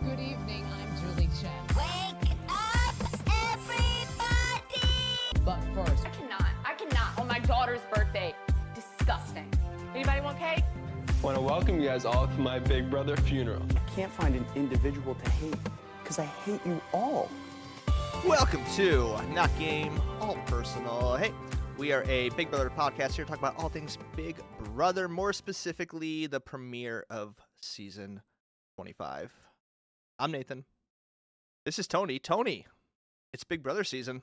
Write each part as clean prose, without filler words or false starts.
Good evening, I'm Julie Chen. Wake up, everybody! But first, I cannot. On my daughter's birthday. Disgusting. Anybody want cake? I want to welcome you guys all to my big brother funeral. Can't find an individual to hate, because I hate you all. Welcome to Not Game, All Personal. Hey, we are a Big Brother podcast here to talk about all things Big Brother, more specifically the premiere of season 25. I'm Nathan. This is Tony. Tony, it's Big Brother season.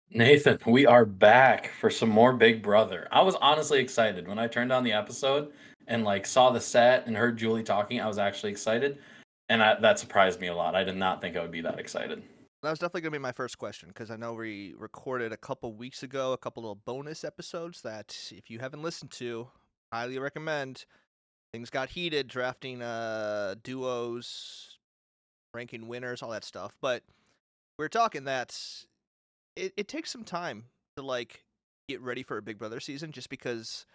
Nathan, we are back for some more Big Brother. I was honestly excited when I turned on the episode and saw the set and heard Julie talking. I was actually excited, and that surprised me a lot. I did not think I would be that excited. That was definitely going to be my first question, because I know we recorded a couple weeks ago a couple little bonus episodes that, if you haven't listened to, highly recommend. Things got heated, drafting duos, ranking winners, all that stuff. But we were talking that it takes some time to get ready for a Big Brother season, just because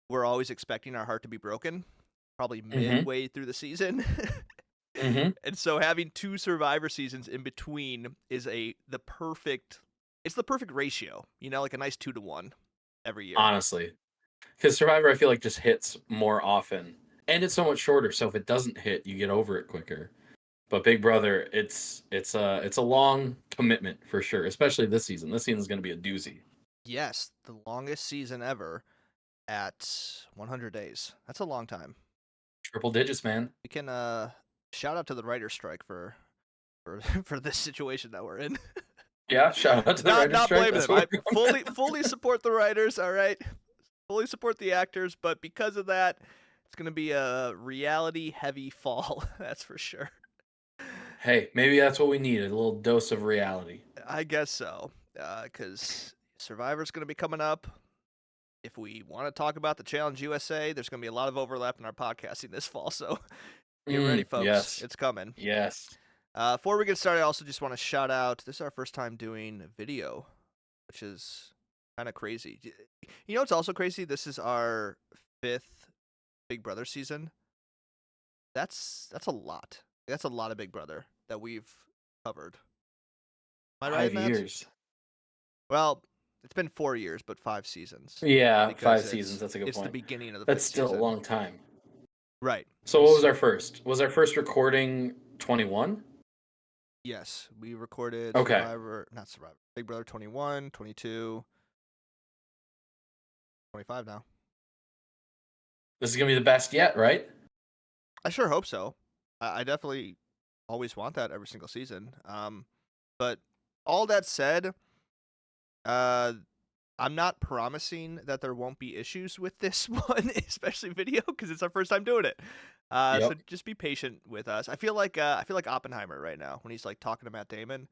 we're always expecting our heart to be broken, probably midway through the season. And so having two Survivor seasons in between is the perfect ratio, like a nice 2-to-1 every year. Honestly, because Survivor, I feel like just hits more often, and it's so much shorter. So if it doesn't hit, you get over it quicker. But Big Brother, it's a long commitment for sure, especially this season. This season is going to be a doozy. Yes, the longest season ever at 100 days. That's a long time. Triple digits, man. We can shout out to the writer's strike for this situation that we're in. Yeah, shout out to the writers' Not strike. blaming them. I fully support the writers. All right, fully support the actors, but because of that, it's going to be a reality-heavy fall. That's for sure. Hey, maybe that's what we need, a little dose of reality. I guess so, because Survivor's going to be coming up. If we want to talk about the Challenge USA, there's going to be a lot of overlap in our podcasting this fall, so get ready, folks. Yes. It's coming. Yes. Before we get started, I also just want to shout out, this is our first time doing video, which is kind of crazy. You know what's also crazy? This is our 5th Big Brother season. That's a lot. That's a lot of Big Brother that we've covered. Am I right, 5 Matt? years. Well, it's been 4 years, but 5 seasons. Yeah, Because 5 seasons. That's a good It's point. the beginning of the That's 5th still season. a long time. Right. So what was our first? Was our first recording 21? Yes, we recorded Okay. Big Brother 21, 22, 25 now. This is going to be the best yet, right? I sure hope so. I definitely always want that every single season. But all that said, I'm not promising that there won't be issues with this one, especially video, because it's our first time doing it. So just be patient with us. I feel like Oppenheimer right now when he's talking to Matt Damon.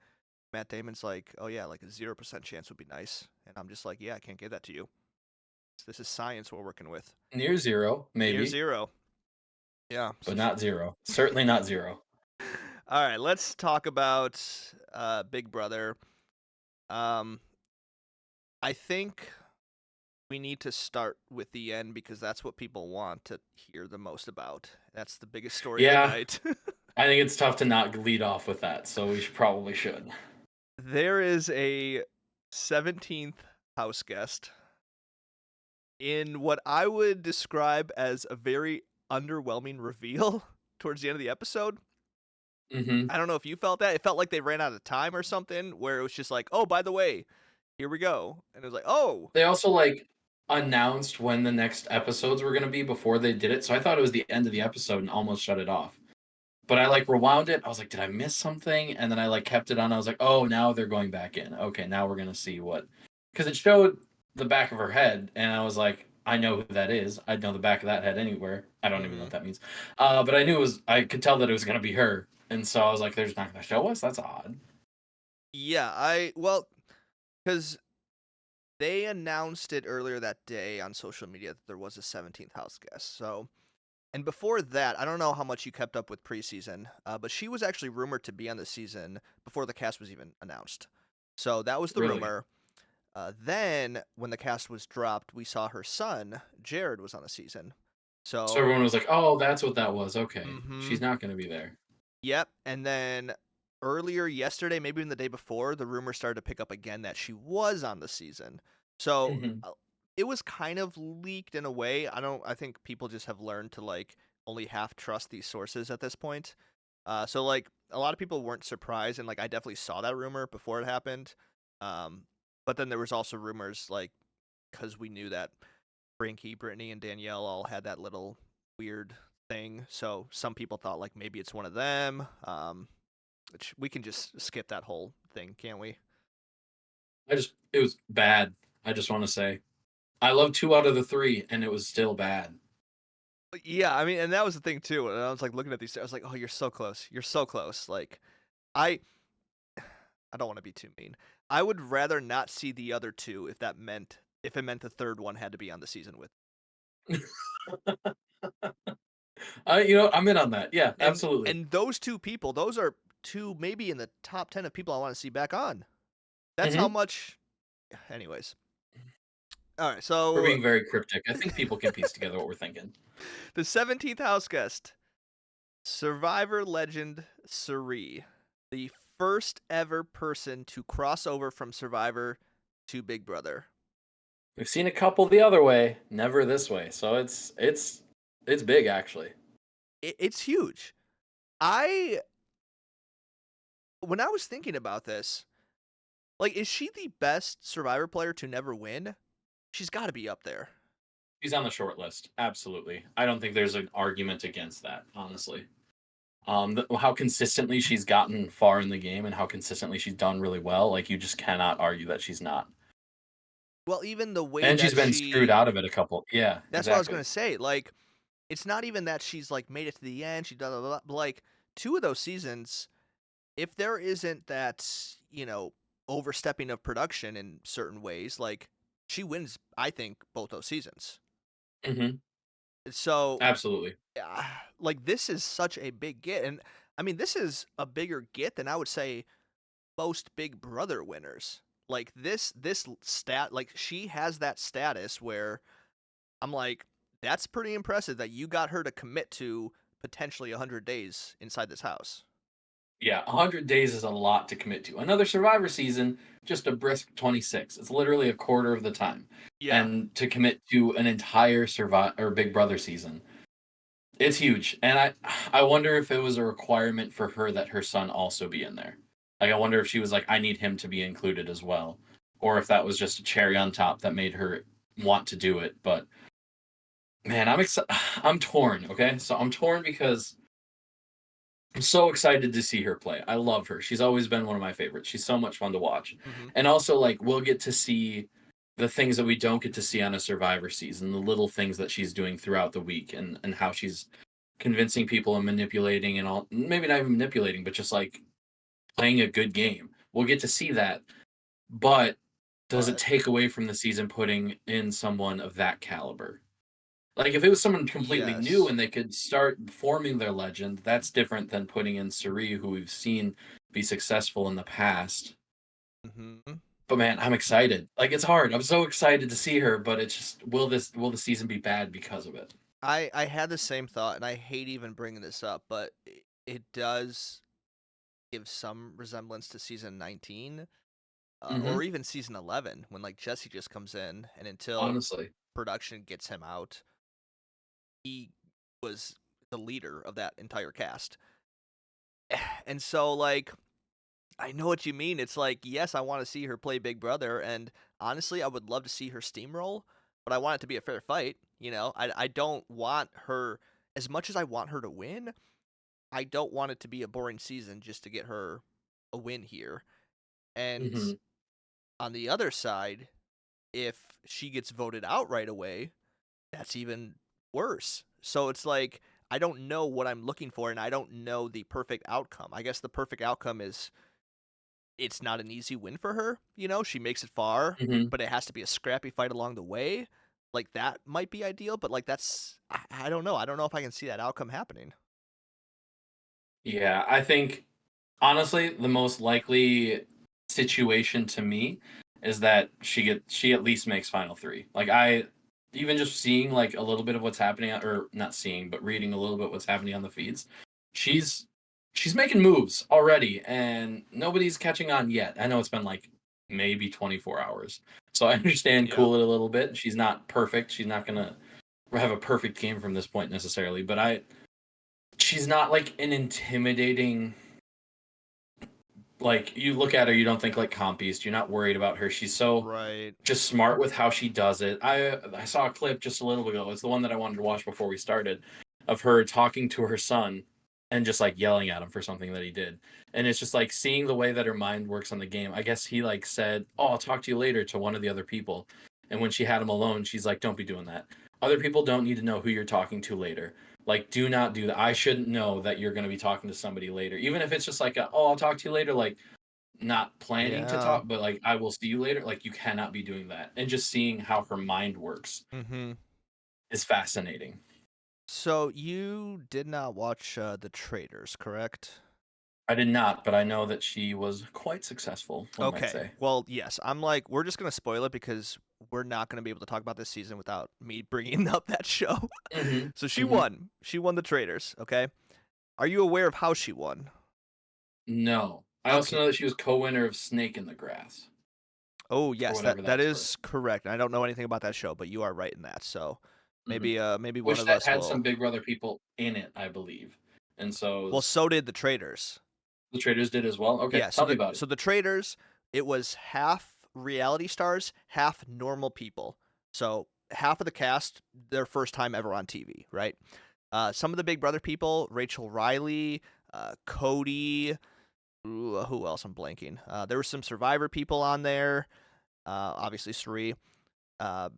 Matt Damon's like, "Oh yeah, a 0% chance would be nice," and I'm just like, "Yeah, I can't give that to you. This is science we're working with." Near zero, maybe. Near zero. Yeah, But not zero. Certainly not zero. All right, let's talk about Big Brother. I think we need to start with the end because that's what people want to hear the most about. That's the biggest story of the night. I think it's tough to not lead off with that, so we probably should. There is a 17th house guest in what I would describe as a very underwhelming reveal towards the end of the episode. I don't know if you felt that. It felt like they ran out of time or something, where it was just like, "Oh, by the way, here we go." And it was like, "Oh." They also announced when the next episodes were going to be before they did it, so I thought it was the end of the episode and almost shut it off. But I rewound it. I was like, did I miss something? And then I kept it on. I was like, oh, now they're going back in. Okay, now we're going to see what. Because it showed the back of her head, and I was like, I know who that is. I know the back of that head anywhere. I don't even know what that means. But I knew I could tell that it was going to be her. And so I was like, they're just not going to show us? That's odd. Yeah, because they announced it earlier that day on social media that there was a 17th house guest. So, and before that, I don't know how much you kept up with preseason, but she was actually rumored to be on the season before the cast was even announced. So that was the rumor. Then, when the cast was dropped, we saw her son, Jared, was on the season. So everyone was like, oh, that's what that was. Okay. She's not going to be there. Yep, and then earlier yesterday, maybe even the day before, the rumor started to pick up again that she was on the season. So Mhm. it was kind of leaked in a way. I think people just have learned to like only half trust these sources at this point. So like a lot of people weren't surprised, and like I definitely saw that rumor before it happened. Um, but then there was also rumors like because we knew that Brinky, Brittany, and Danielle all had that little weird thing. So some people thought like maybe it's one of them. Which we can just skip that whole thing, can't we? It was bad. I just want to say, I love 2 out of the 3, and it was still bad. Yeah, I mean, and that was the thing too. And I was like looking at these, I was like, "Oh, you're so close. You're so close." Like, I, I don't want to be too mean. I would rather not see the other two if it meant the third one had to be on the season with. I'm in on that. Yeah, And absolutely. and those two people, those are two maybe in the top 10 of people I want to see back on. That's how Mhm. much. Anyways, all right. We're So being very cryptic. I think people can piece together what we're thinking. the 17th house guest, Survivor legend Cirie, the first ever person to cross over from Survivor to Big Brother. We've seen a couple the other way, never this way. So it's big actually. It's huge. I When I was thinking about this, like, is she the best Survivor player to never win? She's got to be up there. She's on the short list. Absolutely. I don't think there's an argument against that, honestly. How consistently she's gotten far in the game and how consistently she's done really well, like you just cannot argue that she's not. Well, even the way And she's that been screwed she out of it a couple. Yeah, that's what I was exactly. gonna say. Like, it's not even that she's like made it to the end. She does, but like two of those seasons, if there isn't that, overstepping of production in certain ways, like she wins, I think, both those seasons. Hmm. So, Absolutely. like this is such a big get, and I mean this is a bigger get than I would say most Big Brother winners. Like this stat, like she has that status where I'm like, that's pretty impressive that you got her to commit to potentially 100 days inside this house. Yeah, 100 days is a lot to commit to. Another Survivor season, just a brisk 26. It's literally a quarter of the time. Yeah. And to commit to an entire Survivor or Big Brother season, it's huge. And I wonder if it was a requirement for her that her son also be in there. Like I wonder if she was like I need him to be included as well, or if that was just a cherry on top that made her want to do it. But man, I'm torn, okay? So I'm torn because I'm so excited to see her play. I love her. She's always been one of my favorites. She's so much fun to watch. Hmm. And also, like, we'll get to see the things that we don't get to see on a Survivor season, the little things that she's doing throughout the week and how she's convincing people and manipulating and all. Maybe not even manipulating, but just like playing a good game. We'll get to see that. But does it But take away from the season putting in someone of that caliber? Like if it was someone completely new yes. and they could start forming their legend, that's different than putting in Cirie, who we've seen be successful in the past. Hmm. But man, I'm excited. Like it's hard. I'm so excited to see her, but it's just will the season be bad because of it? I had the same thought, and I hate even bringing this up, but it does give some resemblance to season 19, or Hmm. even season 11, when like Jesse just comes in, and until Honestly, production gets him out, he was the leader of that entire cast. And so like I know what you mean. It's like, yes, I want to see her play Big Brother, and honestly, I would love to see her steamroll, but I want it to be a fair fight. I don't want her as much as I want her to win. I don't want it to be a boring season just to get her a win here. And hmm on the other side, if she gets voted out right away, that's even worse. So it's like I don't know what I'm looking for, and I don't know the perfect outcome. I guess the perfect outcome is it's not an easy win for her. She makes it far, hmm but it has to be a scrappy fight along the way. Like that might be ideal, but like I don't know. I don't know if I can see that outcome happening. yeah. I think honestly, the most likely situation to me is that she at least makes final three. Like I even just seeing like a little bit of what's happening or not seeing, but reading a little bit what's happening on the feeds. She's she's making moves already, and nobody's catching on yet. I know it's been like maybe 24 hours, so I understand. Yeah. Cool it a little bit. She's not perfect. She's not gonna have a perfect game from this point necessarily, but she's not like an intimidating. Like, you look at her, you don't think like comp beast. You're not worried about her. She's so Right. just smart with how she does it. I saw a clip just a little ago. It's the one that I wanted to watch before we started, of her talking to her son and just like yelling at him for something that he did. And it's just like seeing the way that her mind works on the game. I guess he like said, "Oh, I'll talk to you later" to one of the other people. And when she had him alone, she's like, "Don't be doing that. Other people don't need to know who you're talking to later. Like, do not do that. I shouldn't know that you're going to be talking to somebody later. Even if it's just like, oh, I'll talk to you later." Like, not planning to Yeah. talk, but like, I will see you later. Like, you cannot be doing that. And just seeing how her mind works Mm-hmm. is fascinating. So you did not watch The Traders, correct? I did not, but I know that she was quite successful, one might Okay. say. Well, yes. I'm like, we're just gonna spoil it because we're not gonna be able to talk about this season without me bringing up that show. Mm-hmm. So she Mm-hmm. won. She won The Traders. Okay. Are you aware of how she won? No. I also Okay. know that she was co-winner of Snake in the Grass. Oh yes, whatever that that's is correct. I don't know anything about that show, but you are right in that. So maybe maybe one Which of that us had will. some Big Brother people in it, I believe. And so Well, so did The Traders. the Traders did as well. Okay, Yeah. tell me about it. So the Traders, it was half reality stars, half normal people. So half of the cast, their first time ever on TV, right? Some of the Big Brother people, Rachel Riley, Cody. Ooh, who else? I'm blanking. There were some Survivor people on there. Obviously, Cirie.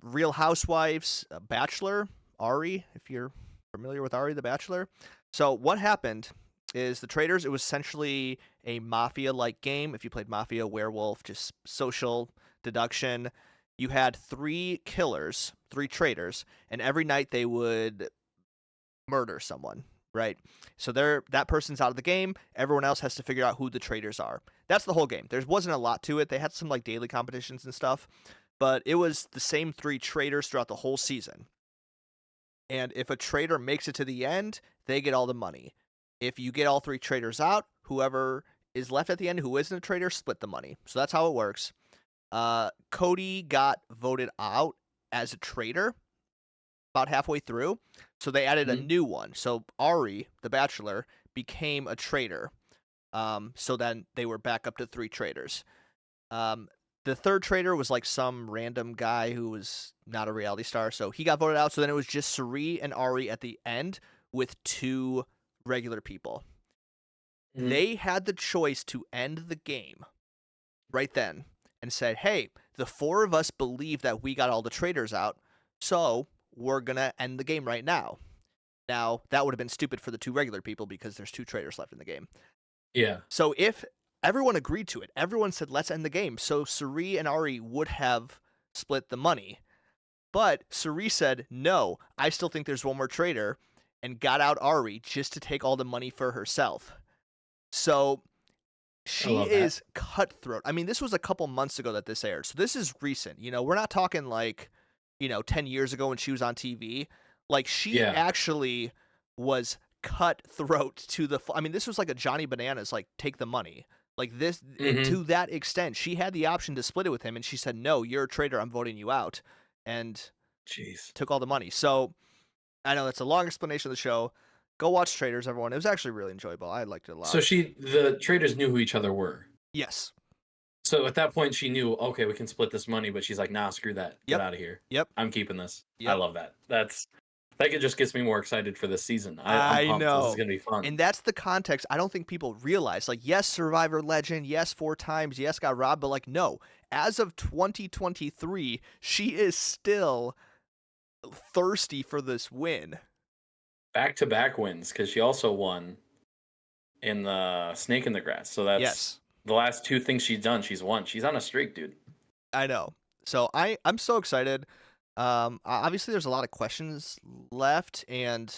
Real Housewives, Bachelor, Ari, if you're familiar with Ari the Bachelor. So what happened is The Traders, it was essentially a mafia-like game. If you played Mafia, Werewolf, just social deduction. You had 3 killers, 3 traitors, and every night they would murder someone, right? So that person's out of the game. Everyone else has to figure out who the traitors are. That's the whole game. There wasn't a lot to it. They had some like daily competitions and stuff, but it was the same 3 traitors throughout the whole season. And if a traitor makes it to the end, they get all the money. If you get all 3 traitors out, whoever is left at the end who isn't a traitor split the money. So that's how it works. Cody got voted out as a traitor about halfway through, so they added a new one. So Ari, the Bachelor, became a traitor. So then they were back up to 3 traitors. The third traitor was like some random guy who was not a reality star, so he got voted out. So then it was just Cirie and Ari at the end with 2 regular people. They had the choice to end the game right then and said, hey, the 4 of us believe that we got all the traitors out, so we're going to end the game right now. Now, that would have been stupid for the 2 regular people because there's 2 traitors left in the game. Yeah. So if everyone agreed to it, everyone said, let's end the game. So Cirie and Ari would have split the money. But Cirie said, no, I still think there's one more traitor, and got out Ari just to take all the money for herself. So she is cutthroat. I mean, this was a couple months ago that this aired. So this is recent. You know, we're not talking like, 10 years ago when she was on TV. Like, she actually was cutthroat to the... I mean, this was like a Johnny Bananas, like, take the money. Like, this, to that extent. She had the option to split it with him, and she said, no, you're a traitor, I'm voting you out. And took all the money. So, I know that's a long explanation of the show. Go watch Traitors, everyone. It was actually really enjoyable. I liked it a lot. So the traders knew who each other were. Yes. So at that point, she knew, okay, we can split this money, but she's like, nah, screw that. Get out of here. Yep. I'm keeping this. Yep. I love that. That just gets me more excited for this season. I I'm pumped. know. This is going to be fun. And that's the context I don't think people realize. Like, yes, Survivor legend. Yes, 4 times. Yes, got robbed. But, like, no. As of 2023, she is still thirsty for this win. Back-to-back wins, because she also won in the Snake in the Grass. So that's the last 2 things she's done. She's won. She's on a streak, dude. I know. So I'm so excited. Obviously, there's a lot of questions left, and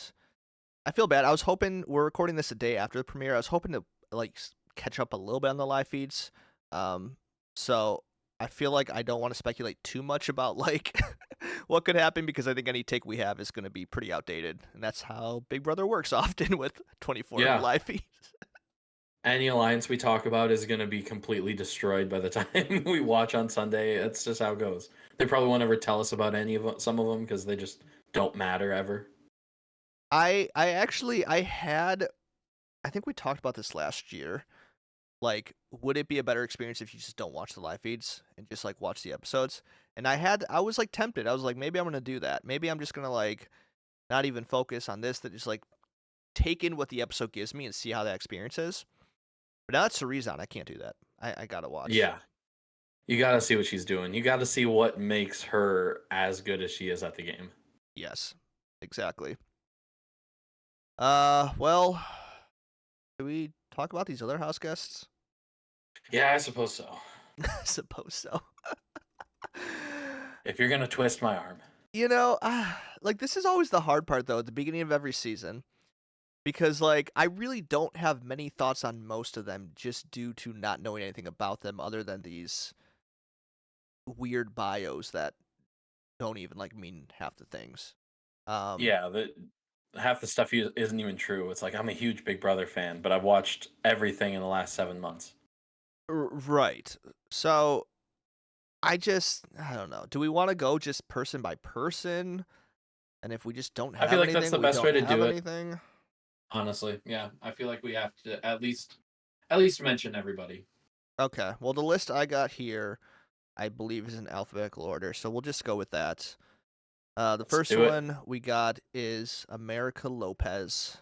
I feel bad. I was hoping, we're recording this a day after the premiere. I was hoping to like catch up a little bit on the live feeds. So I feel like I don't want to speculate too much about like what could happen, because I think any take we have is going to be pretty outdated, and that's how Big Brother works often with 24 live feeds. any alliance we talk about is going to be completely destroyed by the time we watch on Sunday. It's just how it goes. They probably won't ever tell us about some of them because they just don't matter ever. I think we talked about this last year. Like, would it be a better experience if you just don't watch the live feeds and just like watch the episodes? And I was like tempted. I was like, maybe I'm gonna do that. Maybe I'm just gonna like not even focus on this, that just like take in what the episode gives me and see how that experience is. But now that's Cirie's on, I can't do that. I gotta watch. Yeah. You got to see what she's doing. You got to see what makes her as good as she is at the game. Yes, exactly. Well, do we talk about these other house guests? Yeah, I suppose so. I suppose so. If you're going to twist my arm. You know, like this is always the hard part though at the beginning of every season. Because like I really don't have many thoughts on most of them just due to not knowing anything about them other than these weird bios that don't even like mean half the things. Yeah, half the stuff isn't even true. It's like I'm a huge Big Brother fan, but I've watched everything in the last 7 months. Right. So I don't know. Do we want to go just person by person? And if we just don't have I feel like anything, that's the we best way to don't have do it. anything? Honestly, yeah. I feel like we have to at least mention everybody. Okay. Well, the list I got here, I believe, is in alphabetical order, so we'll just go with that. The first do it. one we got is America Lopez,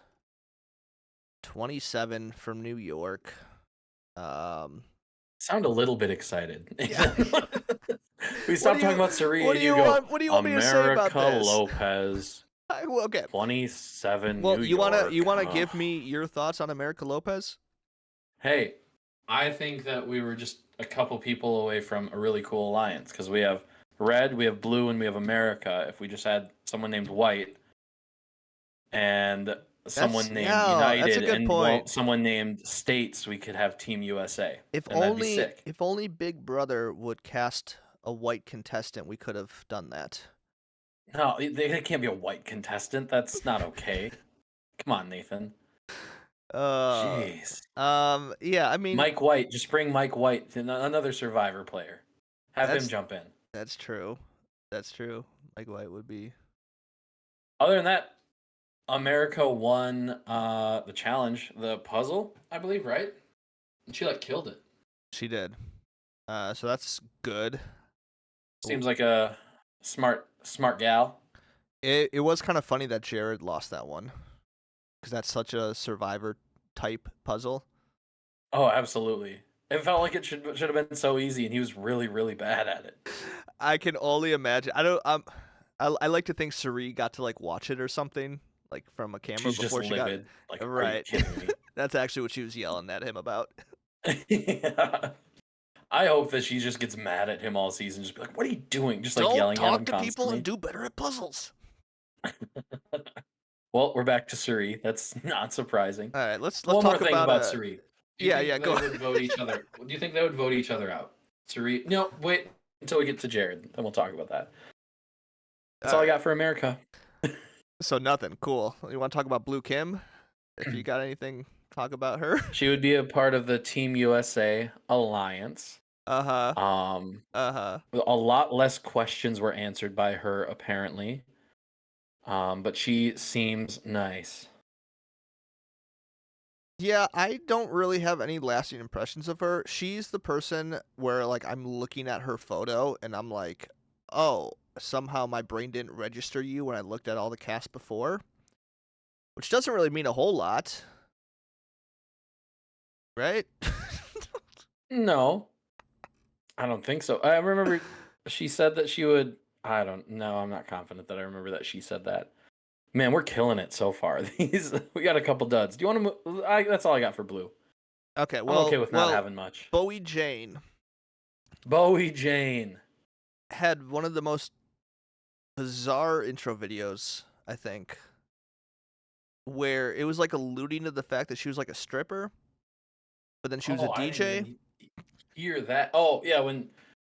27 from New York. Sound a little bit excited. Yeah. We stopped talking about Cirie and you go, what do you want me to say about America this? Lopez, Okay. 27 Well, New you wanna York. give me your thoughts on America Lopez? Hey, I think that we were just a couple people away from a really cool alliance because we have red, we have blue, and we have America. If we just had someone named White and someone named that's a United good and point. someone named States, we could have Team USA. If and that'd be sick. only Big Brother would cast a white contestant, we could have done that. No, they can't be a white contestant. That's not okay. Come on, Nathan. Jeez. Yeah, I mean, Mike White. Just bring Mike White, another Survivor player. Have him jump in. That's true. That's true. Mike White would be. Other than that, America won the challenge, the puzzle, I believe, right? And she killed it. She did. So that's good. Seems like a smart gal. It was kind of funny that Jared lost that one, because that's such a Survivor type puzzle. Oh, absolutely. It felt like it should have been so easy, and he was really, really bad at it. I can only imagine. I like to think Cirie got to like watch it or something, like from a camera She's before just she livid. got. Like, Right. Are you kidding me? That's actually what she was yelling at him about. Yeah. I hope that she just gets mad at him all season, just be like, "What are you doing?" Just like Don't yelling at him talk to constantly. people and do better at puzzles. Well, we're back to Cirie. That's not surprising. All right, let's One talk more thing about Cirie. Yeah, go. Would vote each other. Do you think they would vote each other out? Cirie? No, wait until we get to Jared, then we'll talk about that. That's all I got for America. So nothing. Cool. You want to talk about Blue Kim? If you got anything, talk about her. She would be a part of the Team USA alliance. Uh-huh. A lot less questions were answered by her apparently. But she seems nice. Yeah, I don't really have any lasting impressions of her. She's the person where like I'm looking at her photo and I'm like, "Oh, somehow my brain didn't register you when I looked at all the cast before." Which doesn't really mean a whole lot. Right? No. I don't think so. I remember she said that she would. I don't know. I'm not confident that I remember that she said that. Man, we're killing it so far. We got a couple duds. Do you want to move? That's all I got for Blue. Okay, well, I'm okay with not having much. Bowie Jane had one of the most bizarre intro videos, I think, where it was like alluding to the fact that she was like a stripper, but then she was a I DJ. didn't hear that? Oh,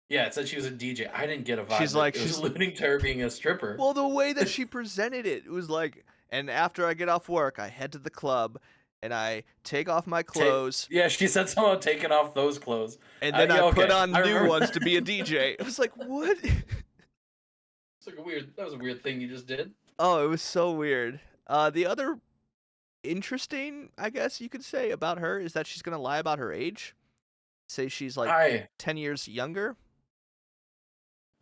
yeah, it said she was a DJ. I didn't get a vibe. She's alluding to her being a stripper. Well, the way that she presented it was like, and after I get off work, I head to the club, and I take off my clothes, Yeah, she said something about taking off those clothes. and then yeah, I put okay. on I new remember ones that. to be a DJ. I was like, what? It's like that was a weird thing you just did. Oh, it was so weird. The other interesting, I guess you could say, about her is that she's gonna lie about her age. Say she's like 10 years younger.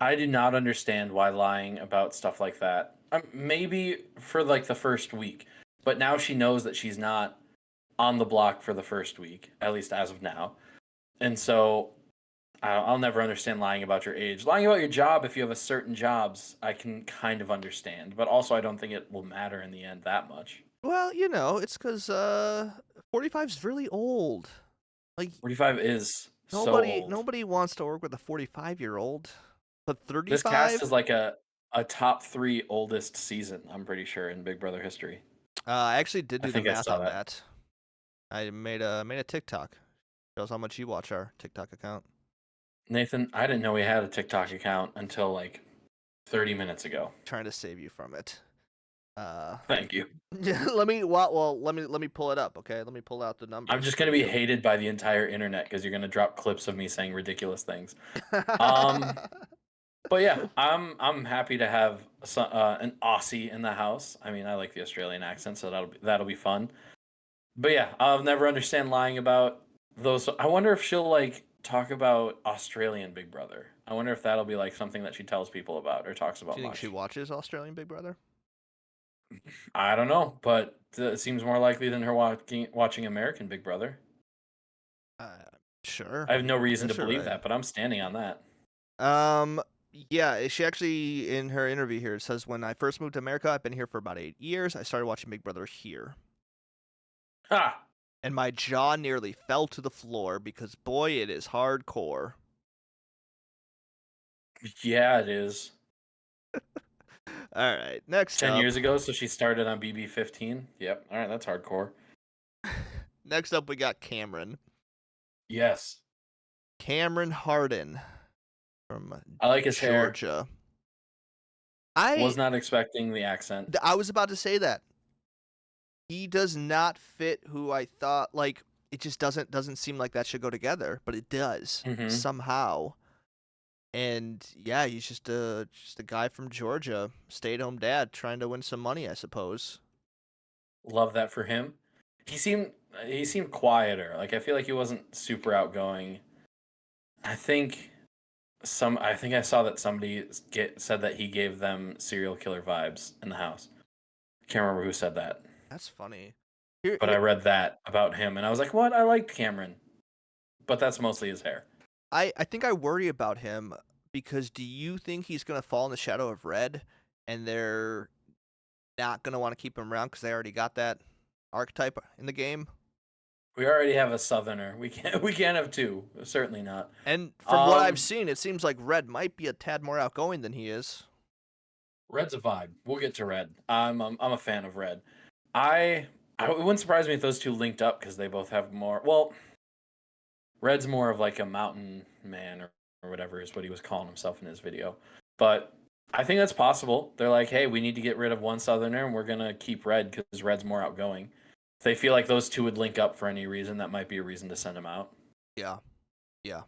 I do not understand why lying about stuff like that. Maybe for like the first week, but now she knows that she's not on the block for the first week, at least as of now. And so I'll never understand lying about your age. Lying about your job, if you have a certain jobs, I can kind of understand, but also I don't think it will matter in the end that much. Well, it's because 45 is really old. Like 45 is so nobody old. nobody wants to work with a 45-year-old. But This cast 35. is like a top 3 oldest season, I'm pretty sure, in Big Brother history. I actually did I do the think I math saw on that. that. I made a TikTok. Shows how much you watch our TikTok account. Nathan, I didn't know we had a TikTok account until like 30 minutes ago. Trying to save you from it. Thank you. let me pull it up, okay? Let me pull out the numbers. I'm just for gonna be you. hated by the entire internet because you're gonna drop clips of me saying ridiculous things. But yeah, I'm happy to have an Aussie in the house. I mean, I like the Australian accent, so that'll be fun. But yeah, I'll never understand lying about those. I wonder if she'll like talk about Australian Big Brother. I wonder if that'll be like something that she tells people about or talks about Do you think much. she watches Australian Big Brother? I don't know, but it seems more likely than her watching American Big Brother. Sure. I have no reason to Guess you're believe right. that, but I'm standing on that. Yeah, she actually, in her interview here, it says, when I first moved to America, I've been here for about 8 years. I started watching Big Brother here. Ha! And my jaw nearly fell to the floor because, boy, it is hardcore. Yeah, it is. All right, next 10 up. years ago, so she started on BB15. Yep. All right, that's hardcore. Next up, we got Cameron. Yes. Cameron Harden from I like his hair. Georgia. Was not expecting the accent. I was about to say that. He does not fit who I thought. Like, it just doesn't seem like that should go together, but it does somehow. And yeah, he's just a guy from Georgia, stay-at-home dad, trying to win some money, I suppose. Love that for him. He seemed quieter. Like I feel like he wasn't super outgoing. I think I saw that somebody said that he gave them serial killer vibes in the house. I can't remember who said that. That's funny. But I read that about him and I was like, "What? I liked Cameron." But that's mostly his hair. I think I worry about him because do you think he's going to fall in the shadow of Red and they're not going to want to keep him around because they already got that archetype in the game? We already have a Southerner. We can't have two. Certainly not. And from what I've seen, it seems like Red might be a tad more outgoing than he is. Red's a vibe. We'll get to Red. I'm a fan of Red. It wouldn't surprise me if those two linked up because they both have more. Well, Red's more of like a mountain man or whatever is what he was calling himself in his video. But I think that's possible. They're like, hey, we need to get rid of one Southerner and we're going to keep Red because Red's more outgoing. If they feel like those two would link up for any reason, that might be a reason to send him out. Yeah. Yeah.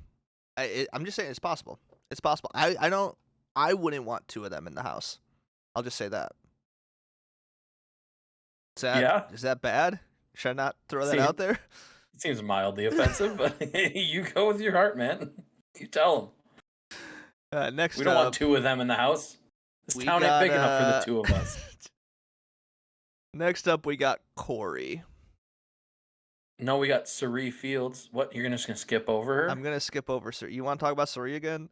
I'm just saying it's possible. It's possible. I wouldn't want two of them in the house. I'll just say that. Is that bad? Should I not throw that out there? It seems mildly offensive, but you go with your heart, man. You tell them. Next we don't want two of them in the house. This town ain't big enough for the two of us. Next up, we got Corey. No, we got Cire Fields. What? You're just gonna skip over her? I'm gonna skip over Cire. You want to talk about Cire again?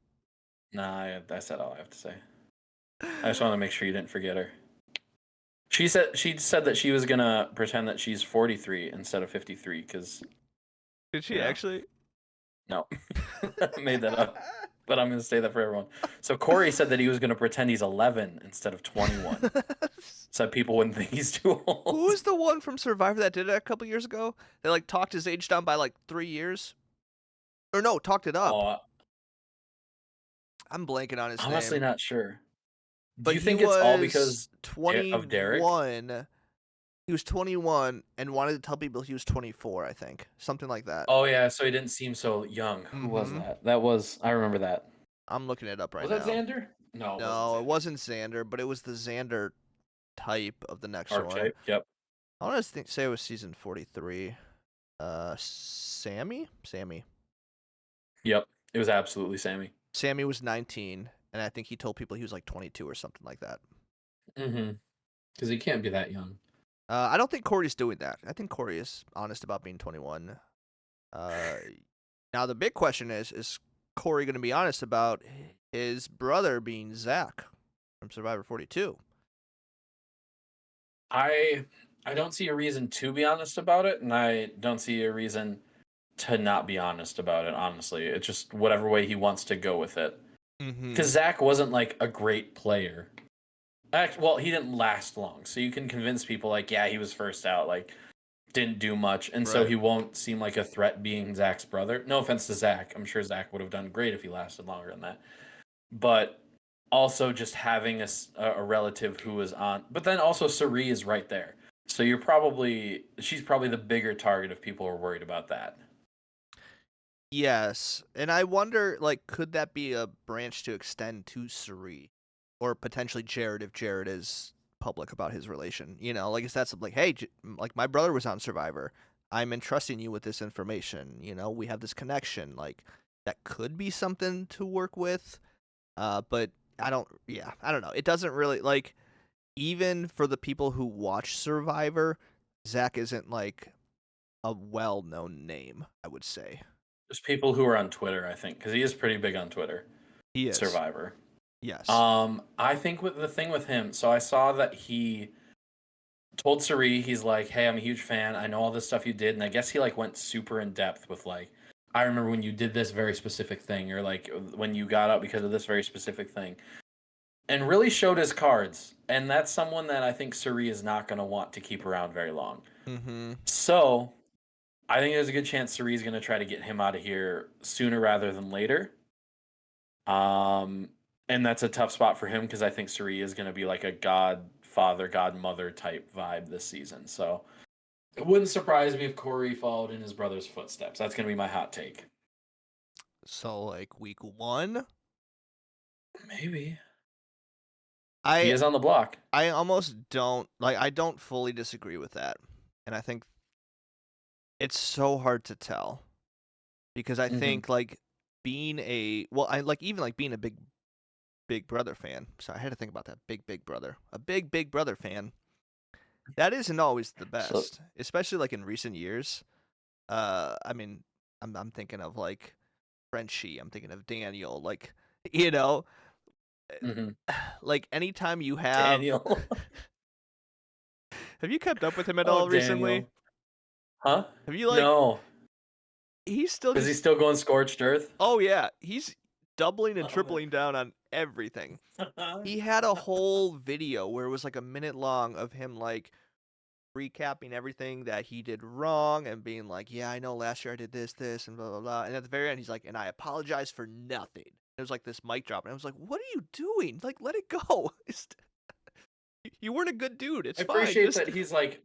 Nah, I said all I have to say. I just want to make sure you didn't forget her. She said that she was gonna pretend that she's 43 instead of 53 because. Did she actually? No, I made that up. But I'm gonna say that for everyone. So Corey said that he was gonna pretend he's 11 instead of 21, so people wouldn't think he's too old. Who was the one from Survivor that did it a couple years ago? They like talked his age down by like 3 years, or no, talked it up. Oh, I'm blanking on his name. honestly not sure. But do you think it's all because 21 of Derek? He was 21 and wanted to tell people he was 24. I think something like that. Oh yeah, so he didn't seem so young. Who was Mhm. that? That was I remember that. I'm looking it up right Was that now. Xander? No, No, it wasn't Xander, but it was the Xander type of the next one. Archetype. Yep. I want to say it was season 43. Sammy? Sammy. Yep. It was absolutely Sammy. Sammy was 19, and I think he told people he was like 22 or something like that. Mm-hmm. Because he can't be that young. I don't think Corey's doing that. I think Corey is honest about being 21. Now the big question is Corey going to be honest about his brother being Zach from Survivor 42? I don't see a reason to be honest about it, and I don't see a reason to not be honest about it, honestly. It's just whatever way he wants to go with it. Mm-hmm. Because Zach wasn't like a great player. Well, he didn't last long, so you can convince people like, yeah, he was first out, like didn't do much, and so Right. he won't seem like a threat being Zach's brother. No offense to Zach, I'm sure Zach would have done great if he lasted longer than that. But also just having a relative who is on, but then also Cirie is right there, so she's probably the bigger target if people are worried about that. Yes, and I wonder, like, could that be a branch to extend to Cirie, or potentially Jared if Jared is public about his relation? You know, like, is that something like, hey, like my brother was on Survivor, I'm entrusting you with this information. You know, we have this connection. Like, that could be something to work with. But I don't know. It doesn't really like, even for the people who watch Survivor, Zach isn't like a well-known name, I would say. There's people who are on Twitter, I think, because he is pretty big on Twitter. He is. Survivor. Yes. I think with the thing with him, so I saw that he told Cirie, he's like, hey, I'm a huge fan. I know all this stuff you did, and I guess he like went super in depth with like, I remember when you did this very specific thing, or like when you got out because of this very specific thing, and really showed his cards. And that's someone that I think Cirie is not going to want to keep around very long. Mm-hmm. So I think there's a good chance Cirie's going to try to get him out of here sooner rather than later. And that's a tough spot for him because I think Cirie is going to be like a godfather, godmother type vibe this season. So it wouldn't surprise me if Corey followed in his brother's footsteps. That's going to be my hot take. So like week 1, Maybe. he is on the block. I almost don't like. I don't fully disagree with that, and I think it's so hard to tell because I think like being a I like even like being a Big Brother fan. So I had to think about that. Big Brother, a Big Brother fan. That isn't always the best, especially like in recent years. I mean, I'm thinking of like Frenchie. I'm thinking of Daniel. Like, you know, like anytime you have Daniel. Have you kept up with him at all recently? Daniel. Huh? Have you like? No. He's still. Is he still going scorched earth? Oh yeah, he's doubling and tripling down on everything. He had a whole video where it was like a minute long of him like recapping everything that he did wrong and being like, yeah, I know last year I did this, and blah, blah, blah. And at the very end, he's like, and I apologize for nothing. It was like this mic drop. And I was like, what are you doing? Like, let it go. You weren't a good dude. It's I fine. appreciate that he's like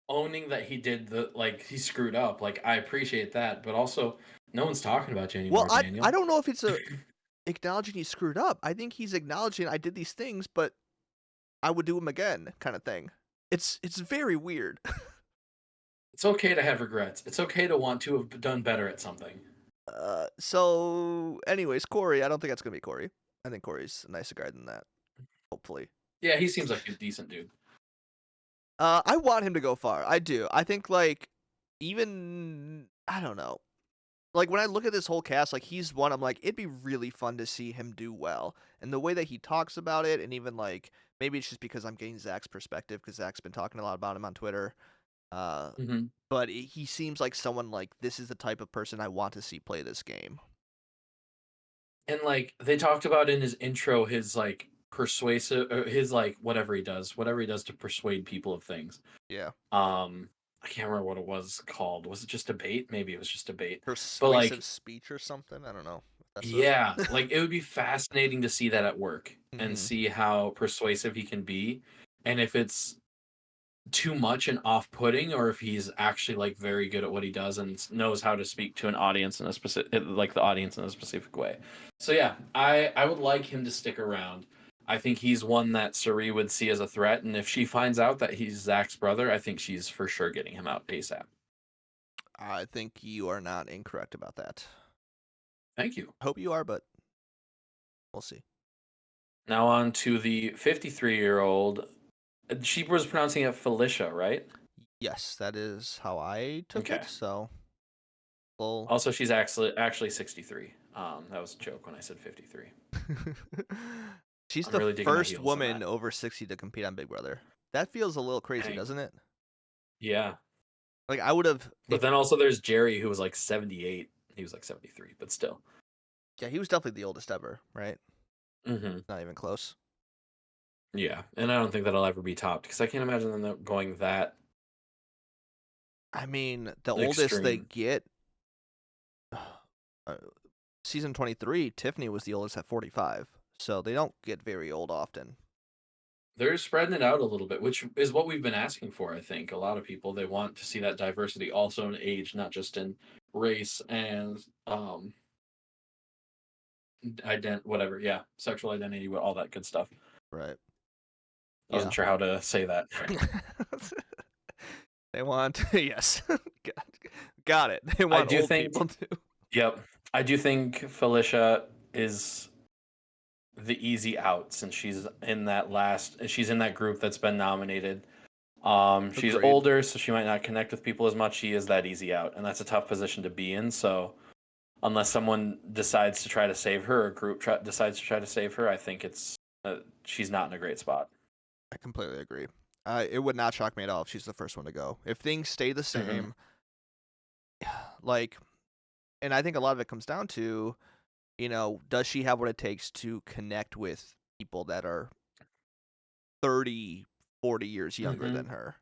owning that he did he screwed up. Like, I appreciate that. But also, no one's talking about you anymore, Well, Daniel. I don't know if it's acknowledging he screwed up. I think he's acknowledging I did these things, but I would do them again kind of thing. It's very weird. It's okay to have regrets. It's okay to want to have done better at something. So anyways, Corey, I don't think that's gonna be Corey. I think Corey's a nicer guy than that. Hopefully. Yeah, he seems like a decent dude. I want him to go far. I do. I think like even I don't know. Like when I look at this whole cast, like he's one I'm like it'd be really fun to see him do well. And the way that he talks about it, and even like maybe it's just because I'm getting Zach's perspective because Zach's been talking a lot about him on Twitter. But he seems like someone like this is the type of person I want to see play this game. And like they talked about in his intro, his like persuasive, his like whatever he does to persuade people of things. Yeah. I can't remember what it was called. Was it just a bait? Maybe it was just a bait. Persuasive speech or something. I don't know. Yeah, like it would be fascinating to see that at work and see how persuasive he can be, and if it's too much and off-putting, or if he's actually like very good at what he does and knows how to speak to an audience in a specific, like the audience in a specific way. So yeah, I would like him to stick around. I think he's one that Cirie would see as a threat, and if she finds out that he's Zach's brother, I think she's for sure getting him out ASAP. I think you are not incorrect about that. Thank you. Hope you are, but we'll see. Now on to the 53-year-old. She was pronouncing it Felicia, right? Yes, that is how I took Okay. it. So, well, Also, she's actually 63. That was a joke when I said 53. she's I'm the really digging my first heels in woman that. over 60 to compete on Big Brother. That feels a little crazy, Dang. doesn't it? Yeah. Like I would have. But then also there's Jerry, who was like 78. He was like 73, but still. Yeah, he was definitely the oldest ever, right? Mm-hmm. Not even close. Yeah, and I don't think that'll ever be topped because I can't imagine them going that I mean, the oldest they extreme. get. Season 23, Tiffany was the oldest at 45, so they don't get very old often. They're spreading it out a little bit, which is what we've been asking for, I think. A lot of people, they want to see that diversity also in age, not just in race and whatever, yeah, sexual identity, all that good stuff. Right. I wasn't sure how to say that. They want yes. Got it. They want do old think- people too. Yep. I do think Felicia is the easy out since she's in that group that's been nominated. She's Agreed. older, so she might not connect with people as much. She is that easy out, and that's a tough position to be in. So unless someone decides to try to save her, or a group decides to try to save her, I think she's not in a great spot. I completely agree. It would not shock me at all if she's the first one to go. If things stay the same, like, and I think a lot of it comes down to, does she have what it takes to connect with people that are 30, 40 years younger than her?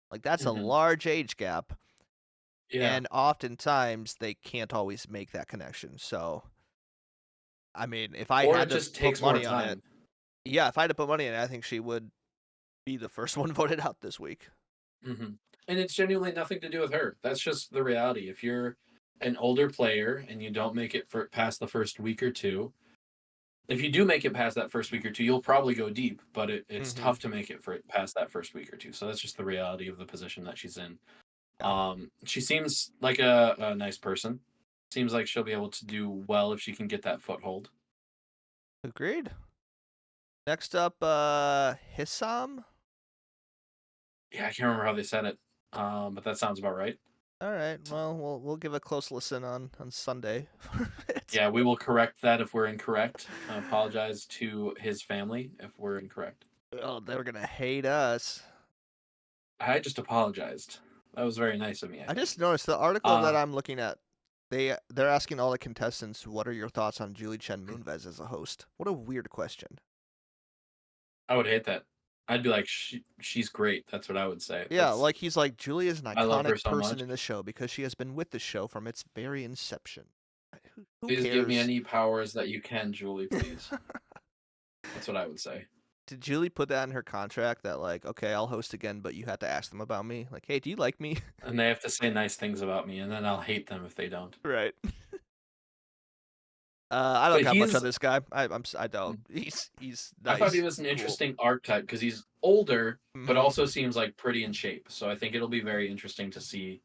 Like, that's a large age gap. Yeah. And oftentimes they can't always make that connection. So, I mean, if I had to put money on it, yeah, if I had to put money on it, I think she would be the first one voted out this week. And it's genuinely nothing to do with her. That's just the reality. If you're an older player and you don't make it past the first week or two, if you do make it past that first week or two, you'll probably go deep, but it's tough to make it past that first week or two. So that's just the reality of the position that she's in. She seems like a nice person. Seems like she'll be able to do well if she can get that foothold. Agreed. Next up, Hissam. Yeah, I can't remember how they said it, but that sounds about right. All right. Well, we'll give a close listen on Sunday. Yeah, we will correct that if we're incorrect. I apologize to his family if we're incorrect. Oh, they're gonna hate us. I just apologized. That was very nice of me. I just noticed the article that I'm looking at. They're asking all the contestants, "What are your thoughts on Julie Chen Moonves as a host?" What a weird question. I would hate that. I'd be like, she's great. That's what I would say. Yeah, like he's like, Julie is an I love her iconic so person much. in the show because she has been with the show from its very inception. Who Please cares? give me any powers that you can, Julie, please. That's what I would say. Did Julie put that in her contract that like, okay, I'll host again, but you have to ask them about me? Like, hey, do you like me? And they have to say nice things about me, and then I'll hate them if they don't. Right. I don't But got much he's- on this guy. I don't. He's nice. I thought he was an interesting archetype because he's older, but Mhm. also seems like pretty in shape. So I think it'll be very interesting to see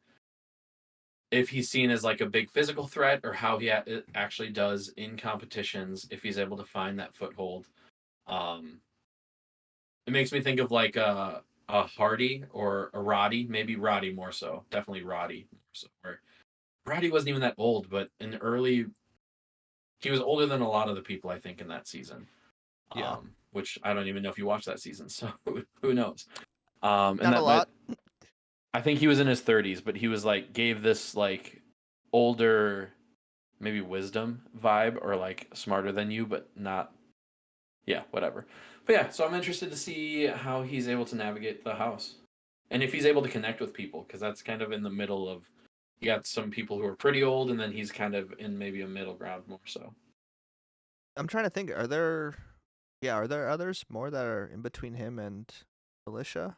if he's seen as like a big physical threat or how he actually does in competitions, if he's able to find that foothold. It makes me think of like a Hardy or a Roddy, maybe Roddy more so. Definitely Roddy more so. Where Roddy wasn't even that old, but he was older than a lot of the people I think in that season. Yeah. Which I don't even know if you watched that season, so who knows? Not a lot. I think he was in his 30s, but he was like gave this like older, maybe wisdom vibe or like smarter than you, but not. Yeah, whatever. But yeah, so I'm interested to see how he's able to navigate the house, and if he's able to connect with people, because that's kind of in the middle of. You got some people who are pretty old, and then he's kind of in maybe a middle ground more so. I'm trying to think. Are there others more that are in between him and Alicia?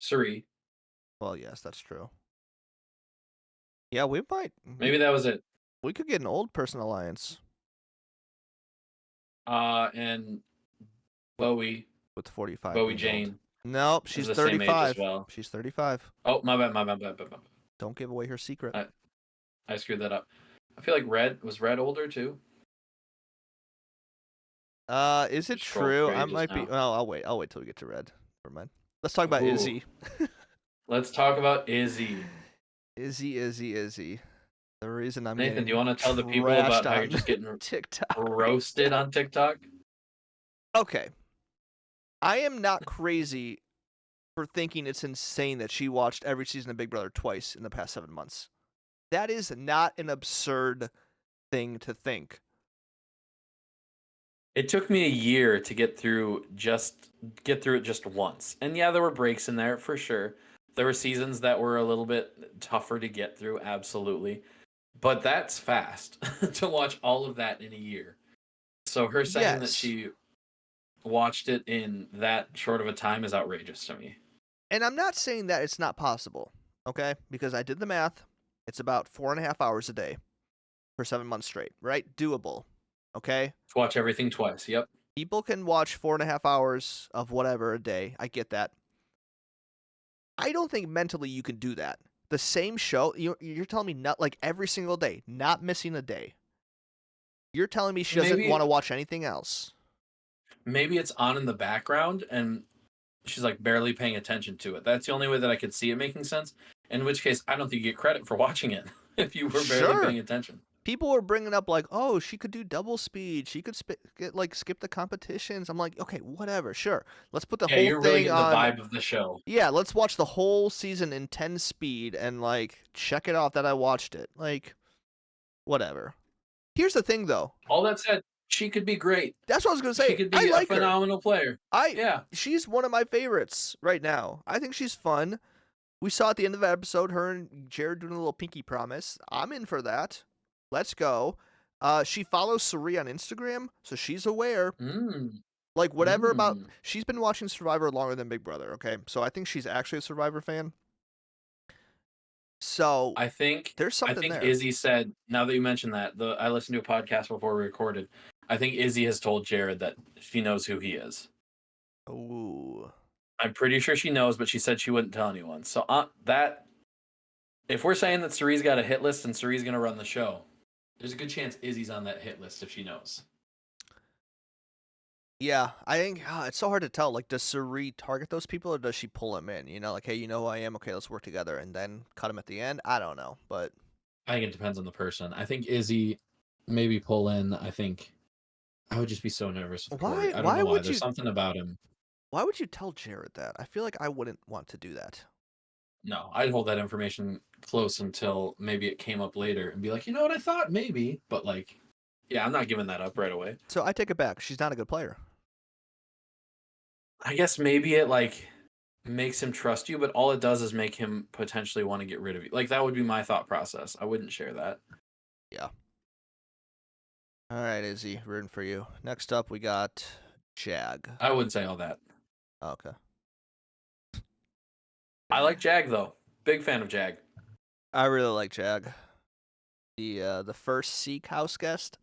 Cirie. Well, yes, that's true. Yeah, we might. Maybe that was it. We could get an old person alliance And Bowie with 45. Bowie being old. Jane. Nope, is she's the same age as 35. well. She's 35. Oh, my bad. Don't give away her secret. I screwed that up. I feel like Red was older too. Is it Scroll true? through I ages might be. now. Well, I'll wait. I'll wait till we get to Red. Never mind. Let's talk about Ooh. Izzy. Let's talk about Izzy. Izzy. The reason I'm Nathan, getting do you want to tell the people trashed about how you're on just getting TikTok roasted on TikTok? Okay. I am not crazy for thinking it's insane that she watched every season of Big Brother twice in the past 7 months. That is not an absurd thing to think. It took me a year to get through it just once. And yeah, there were breaks in there for sure. There were seasons that were a little bit tougher to get through, absolutely. But that's fast to watch all of that in a year. So her saying that Yes. she watched it in that short of a time is outrageous to me. And I'm not saying that it's not possible, okay? Because I did the math. It's about 4.5 hours a day for 7 months straight, right? Doable, okay? To watch everything twice. Yep. People can watch 4.5 hours of whatever a day. I get that. I don't think mentally you can do that. The same show, you're telling me not like every single day, not missing a day. You're telling me she doesn't Maybe- want to watch anything else. Maybe it's on in the background and she's like barely paying attention to it. That's the only way that I could see it making sense. In which case, I don't think you get credit for watching it if you were barely Sure. paying attention. People were bringing up like, oh, she could do double speed. She could skip the competitions. I'm like, okay, whatever, sure. Let's put the Yeah, whole you're really thing getting on. the vibe of the show. Yeah, let's watch the whole season in 10 speed and like check it off that I watched it. Like, whatever. Here's the thing, though. All that said, she could be great. That's what I was gonna say. She could be I a like her. phenomenal player. Yeah. She's one of my favorites right now. I think she's fun. We saw at the end of the episode her and Jared doing a little pinky promise. I'm in for that. Let's go. She follows Cirie on Instagram, so she's aware. Like whatever about she's been watching Survivor longer than Big Brother, okay? So I think she's actually a Survivor fan. So I think there's something I think there. Izzy said, now that you mentioned that, I listened to a podcast before we recorded. I think Izzy has told Jared that she knows who he is. Ooh. I'm pretty sure she knows, but she said she wouldn't tell anyone. So that if we're saying that Cirie's got a hit list and Cirie's going to run the show, there's a good chance Izzy's on that hit list if she knows. Yeah, I think it's so hard to tell. Like, does Cirie target those people or does she pull them in? You know, like, hey, you know who I am? Okay, let's work together and then cut them at the end. I don't know, but I think it depends on the person. I think Izzy maybe pull in. I think I would just be so nervous with Corey. I don't know why. There's something about him. Why would you tell Jared that? I feel like I wouldn't want to do that. No, I'd hold that information close until maybe it came up later and be like, you know what, I thought maybe, but like, yeah, I'm not giving that up right away. So I take it back. She's not a good player. I guess maybe it like makes him trust you, but all it does is make him potentially want to get rid of you. Like that would be my thought process. I wouldn't share that. Yeah. All right, Izzy, rooting for you. Next up, we got Jag. I wouldn't say all that. Okay. I like Jag though. Big fan of Jag. I really like Jag. The first Sikh house guest.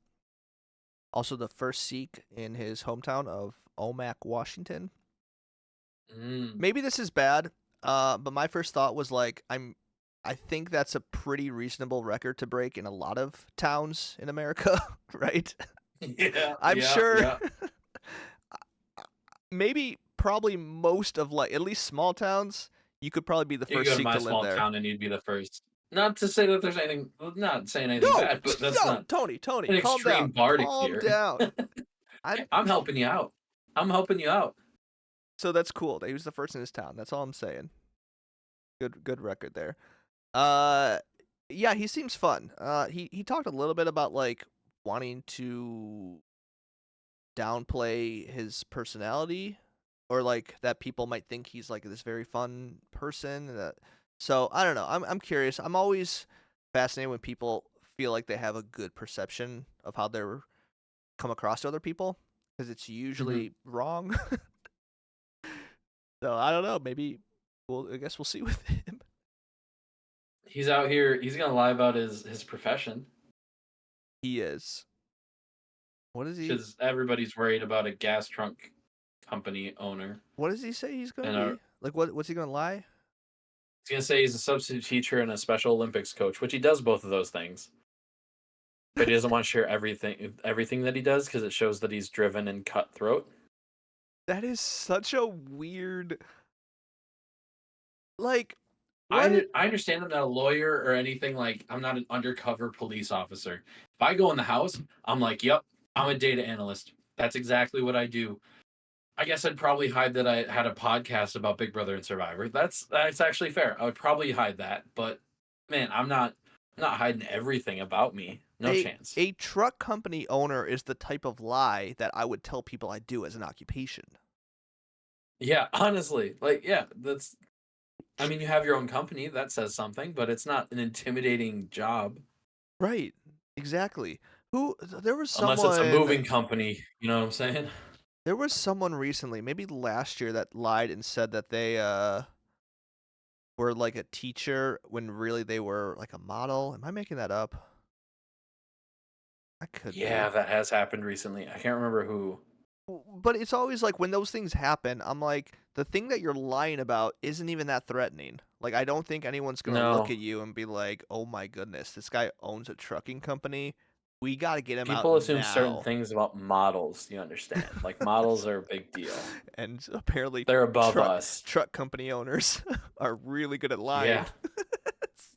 Also the first Sikh in his hometown of Omak, Washington. Maybe this is bad, but my first thought was like, I think that's a pretty reasonable record to break in a lot of towns in America, right? Yeah. I'm sure. Yeah. Maybe, probably most of like at least small towns, you could probably be the You first go to Sikh my to live small there. town and you'd be the first. Not to say that there's anything. Not saying anything bad, but that's no, not Tony, an calm extreme down. Bardic Calm here. down. I'm helping you out. I'm helping you out. So that's cool. He was the first in his town. That's all I'm saying. Good record there. Yeah, he seems fun. He talked a little bit about like wanting to downplay his personality, or like that people might think he's like this very fun person. So I don't know. I'm curious. I'm always fascinated when people feel like they have a good perception of how they're come across to other people, because it's usually wrong. So I don't know. Maybe Well, I guess we'll see with him. He's out here. He's gonna lie about his profession He is. What is he? because everybody's worried about a gas trunk company owner. What does he say he's And gonna be? Like, what's he gonna lie? He's gonna say he's a substitute teacher and a Special Olympics coach, which he does both of those things. But he doesn't want to share everything that he does because it shows that he's driven and cutthroat. That is such a weird. Like, I understand I'm not a lawyer or anything. Like, I'm not an undercover police officer. If I go in the house, I'm like, yep, I'm a data analyst. That's exactly what I do. I guess I'd probably hide that I had a podcast about Big Brother and Survivor. That's actually fair. I would probably hide that, but man, I'm not hiding everything about me. No chance. A truck company owner is the type of lie that I would tell people I do as an occupation. Yeah, honestly, like, yeah, that's. I mean, you have your own company. That says something, but it's not an intimidating job. Right. Exactly. There was someone. Unless it's a moving company. You know what I'm saying? There was someone recently, maybe last year, that lied and said that they were like a teacher when really they were like a model. Am I making that up? I could be. Yeah, that has happened recently. I can't remember who. But it's always like when those things happen, I'm like, the thing that you're lying about isn't even that threatening. Like, I don't think anyone's gonna look No. at you and be like, "Oh my goodness, this guy owns a trucking company. We got to get him People out assume certain now." things about models. You understand? Like, models are a big deal. And apparently, They're above us. truck company owners are really good at lying. Yeah.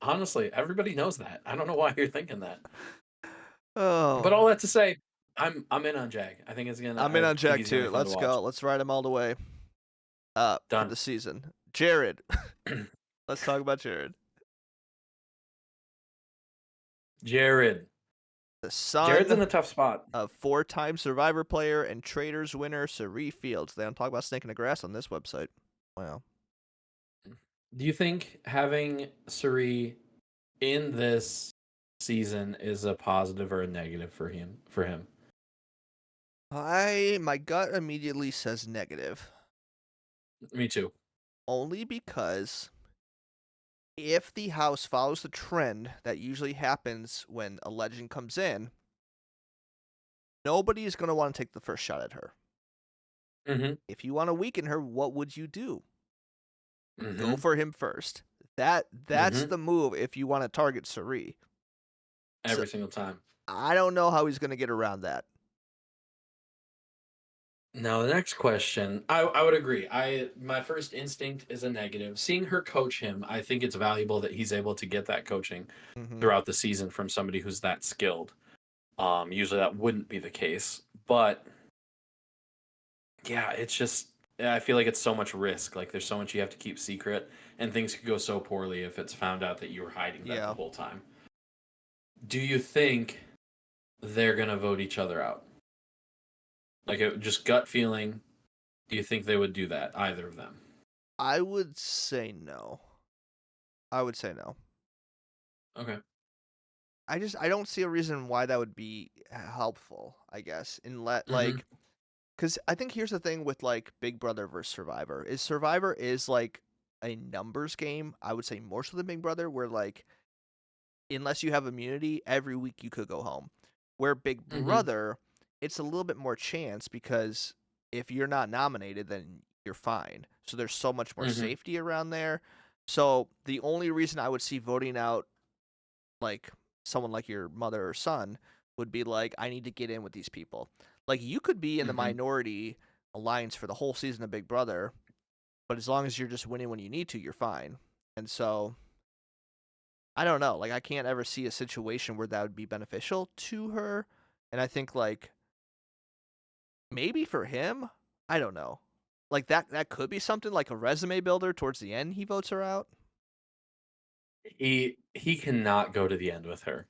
Honestly, everybody knows that. I don't know why you're thinking that. Oh, But all that to say, I'm in on Jag. I think it's gonna. I'm in I on think Jack he's gonna be too. fun to Let's watch. go. Let's ride him all the way. For Done. the season. Jared. Let's talk about Jared. Jared. The son Jared's in a tough spot. of 4-time Survivor player and Traders winner Cire Fields. They don't talk about snake in the grass on this website. Wow. Do you think having Cirie in this season is a positive or a negative for him? My gut immediately says negative. Me too. Only because if the house follows the trend that usually happens when a legend comes in, nobody is going to want to take the first shot at her. Mm-hmm. If you want to weaken her, what would you do? Mm-hmm. Go for him first. That's the move if you want to target Cirie. Every single time. I don't know how he's going to get around that. Now the next question, I would agree. My first instinct is a negative. Seeing her coach him, I think it's valuable that he's able to get that coaching throughout the season from somebody who's that skilled. Usually that wouldn't be the case, but yeah, it's just I feel like it's so much risk. Like there's so much you have to keep secret, and things could go so poorly if it's found out that you were hiding that the whole time. Do you think they're gonna vote each other out? Like, just gut feeling, do you think they would do that, either of them? I would say no. Okay. I don't see a reason why that would be helpful, I guess. Like, because I think here's the thing with like Big Brother versus Survivor is like a numbers game. I would say more so than Big Brother, where like unless you have immunity, every week you could go home. Where Big Brother, it's a little bit more chance because if you're not nominated, then you're fine. So there's so much more safety around there. So the only reason I would see voting out like someone like your mother or son would be like, I need to get in with these people. Like you could be in the minority alliance for the whole season of Big Brother, but as long as you're just winning when you need to, you're fine. And so I don't know. Like I can't ever see a situation where that would be beneficial to her. And I think like maybe for him, I don't know. Like that could be something like a resume builder towards the end he votes her out. He cannot go to the end with her.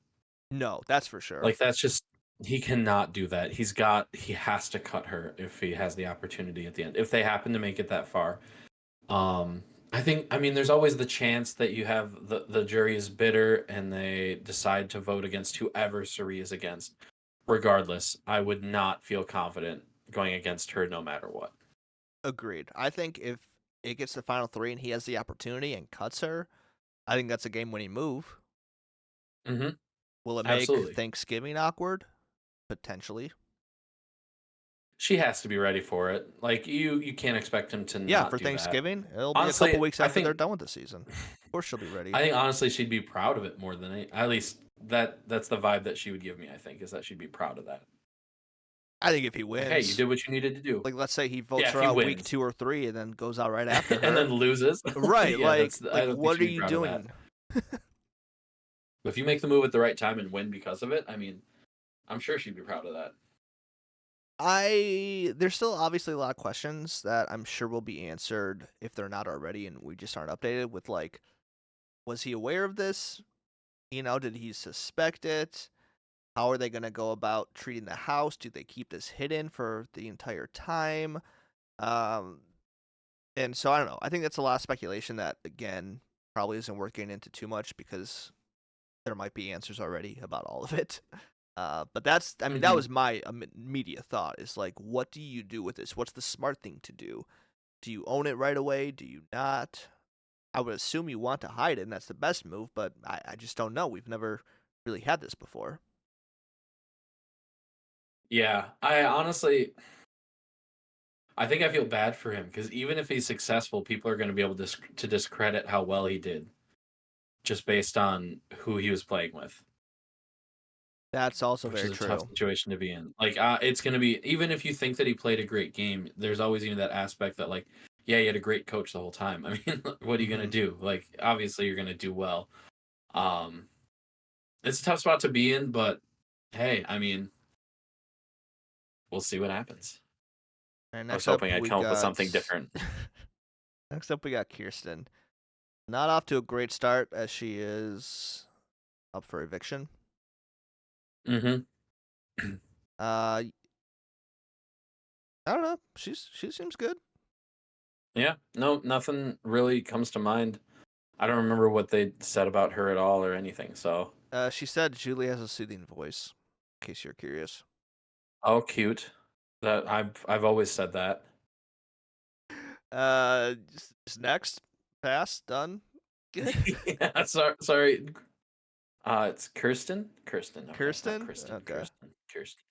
No, that's for sure. Like that's just he cannot do that. He has to cut her if he has the opportunity at the end. If they happen to make it that far. I mean there's always the chance that you have the jury is bitter and they decide to vote against whoever Cirie is against. Regardless, I would not feel confident going against her no matter what. Agreed. I think it gets to the final 3 and he has the opportunity and cuts her, I think that's a game-winning move. Mm-hmm. Will it Absolutely. make Thanksgiving awkward? Potentially. She has to be ready for it. Like you can't expect him to Yeah, not for do that. Thanksgiving, it'll be Honestly, a couple weeks I after they're think done with the season. Of course she'll be ready. I think honestly she'd be proud of it more than at least that's the vibe that she would give me. I think is that she'd be proud of that. I think if he Like, hey, you wins, did what you needed to do. like let's say he votes Yeah, if her he out week wins. 2 or 3 and then goes out right after her. and then loses. Right, Yeah, like I don't think what she'd are be you proud of that. doing? But if you make the move at the right time and win because of it, I mean, I'm sure she'd be proud of that. There's still obviously a lot of questions that I'm sure will be answered if they're not already and we just aren't updated with, like, was he aware of this? You know, did he suspect it? How are they going to go about treating the house? Do they keep this hidden for the entire time? And so I don't know. I think that's a lot of speculation that, again, probably isn't worth getting into too much because there might be answers already about all of it. But that's, I mean, that was my immediate thought is like, what do you do with this? What's the smart thing to do? Do you own it right away? Do you not? I would assume you want to hide it, and that's the best move, but I just don't know. We've never really had this before. Yeah, I honestly, I think I feel bad for him because even if he's successful, people are going to be able to discredit how well he did, just based on who he was playing with. That's also Which very is a tough true. situation to be in. Like, it's going to be, even if you think that he played a great game, there's always even that aspect that, like, yeah, he had a great coach the whole time. I mean, what are you going to do? Like, obviously, you're going to do well. It's a tough spot to be in, but hey, I mean, we'll see what happens. And I was next up, hoping I'd we come up with got something different. next up, we got Kirsten. Not off to a great start as she is up for eviction. Mm-hmm. I don't know. She seems good. Yeah, no, nothing really comes to mind. I don't remember what they said about her at all or anything. So, She said Julie has a soothing voice. In case you're curious. oh, cute. That I've always said that. Just next, pass, done. Good. Yeah, sorry. It's Kirsten. Kirsten. Okay, Kirsten? not Kristen. Okay.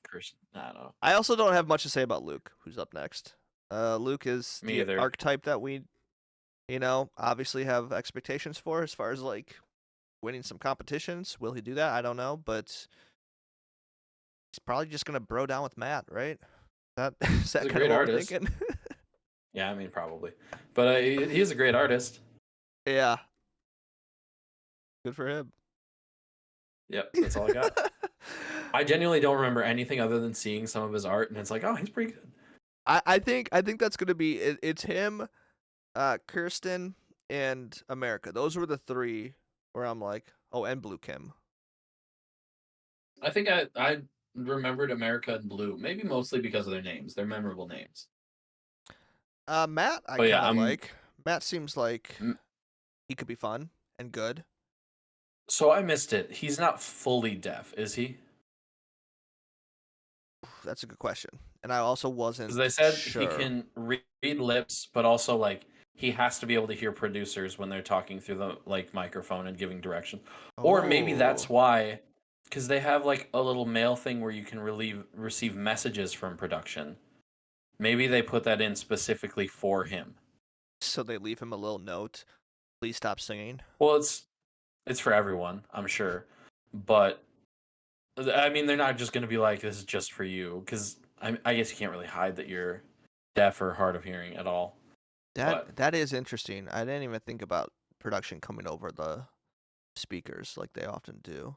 Kirsten. I don't know. I also don't have much to say about Luke, who's up next. Luke is Me the either. archetype that we, obviously have expectations for as far as like winning some competitions. Will he do that? I don't know, but he's probably just gonna bro down with Matt, right? Is that He's a kind great of what artist. we're thinking? Yeah, I mean probably, but he's a great artist. Yeah. Good for him. Yep, that's all I got. I genuinely don't remember anything other than seeing some of his art, and it's like, oh, he's pretty good. I think that's gonna be it's him, Kirsten, and America. Those were the 3 where I'm like, oh, and Blue Kim. I think I remembered America and Blue, maybe mostly because of their names. They're memorable names. Matt, I But yeah, kind of I'm like. Matt seems like m- he could be fun and good. so I missed it. He's not fully deaf, is he? That's a good question. And I also wasn't Because they said sure. he can read lips, but also like he has to be able to hear producers when they're talking through the like microphone and giving direction. Or maybe that's Oh. why, because they have like a little mail thing where you can receive messages from production. Maybe they put that in specifically for him. So they leave him a little note. Please stop singing. Well, it's for everyone, I'm sure, but I mean they're not just going to be like this is just for you because I guess you can't really hide that you're deaf or hard of hearing at all. That is interesting. I didn't even think about production coming over the speakers like they often do.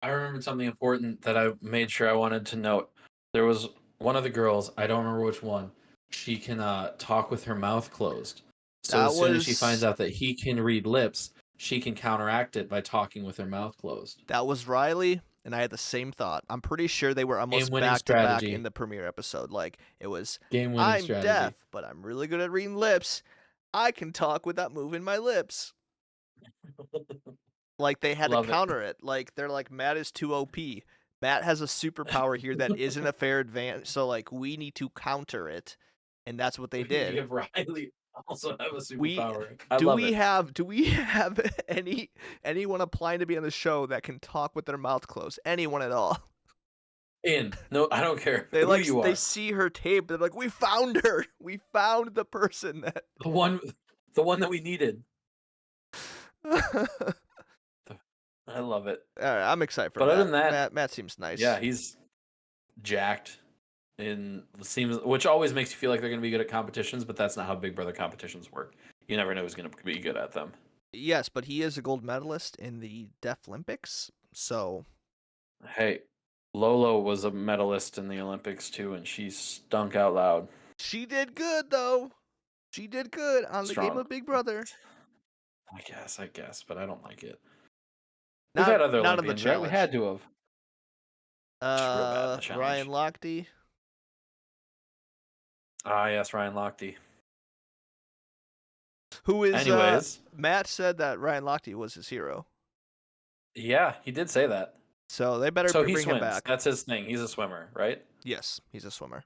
I remembered something important that I made sure I wanted to note. There was one of the girls, I don't remember which one. She can talk with her mouth closed. So That as soon as she finds was out that he can read lips, she can counteract it by talking with her mouth closed. that was Riley, and I had the same thought. I'm pretty sure they were almost Game-winning back to back strategy. in the premiere episode. Like it was, Game-winning I'm strategy. deaf, but I'm really good at reading lips. I can talk without moving my lips. Like they had Love to it. counter it. Like they're like Matt is too OP. Matt has a superpower here that isn't a fair advantage. So like we need to counter it, and that's what they We need to did. give Riley also have a We superpower. I do love we it. have anyone applying to be on the show that can talk with their mouth closed? Anyone at all? No, I don't care They who like you they are. see her tape. They're like, we found her. We found the person that. The one that we needed. I love it. All right, I'm excited for But Matt. other than that, Matt seems nice. yeah, he's jacked. Which always makes you feel like they're going to be good at competitions, but that's not how Big Brother competitions work. You never know who's going to be good at them. Yes, but he is a gold medalist in the Deaf Olympics. So Hey, Lolo was a medalist in the Olympics too, and she stunk out loud. she did good though. She did good on the game Strong. of Big Brother. I guess, but I don't like it. Not, We've had other not on the Olympians, right? We challenge. had to have. Just real bad in the challenge. Ryan Lochte. Ah, yes, Ryan Lochte. Who is Anyways, Matt said that Ryan Lochte was his hero. yeah, he did say that. So they better So he bring him swims. back. That's his thing. He's a swimmer, right? Yes, he's a swimmer.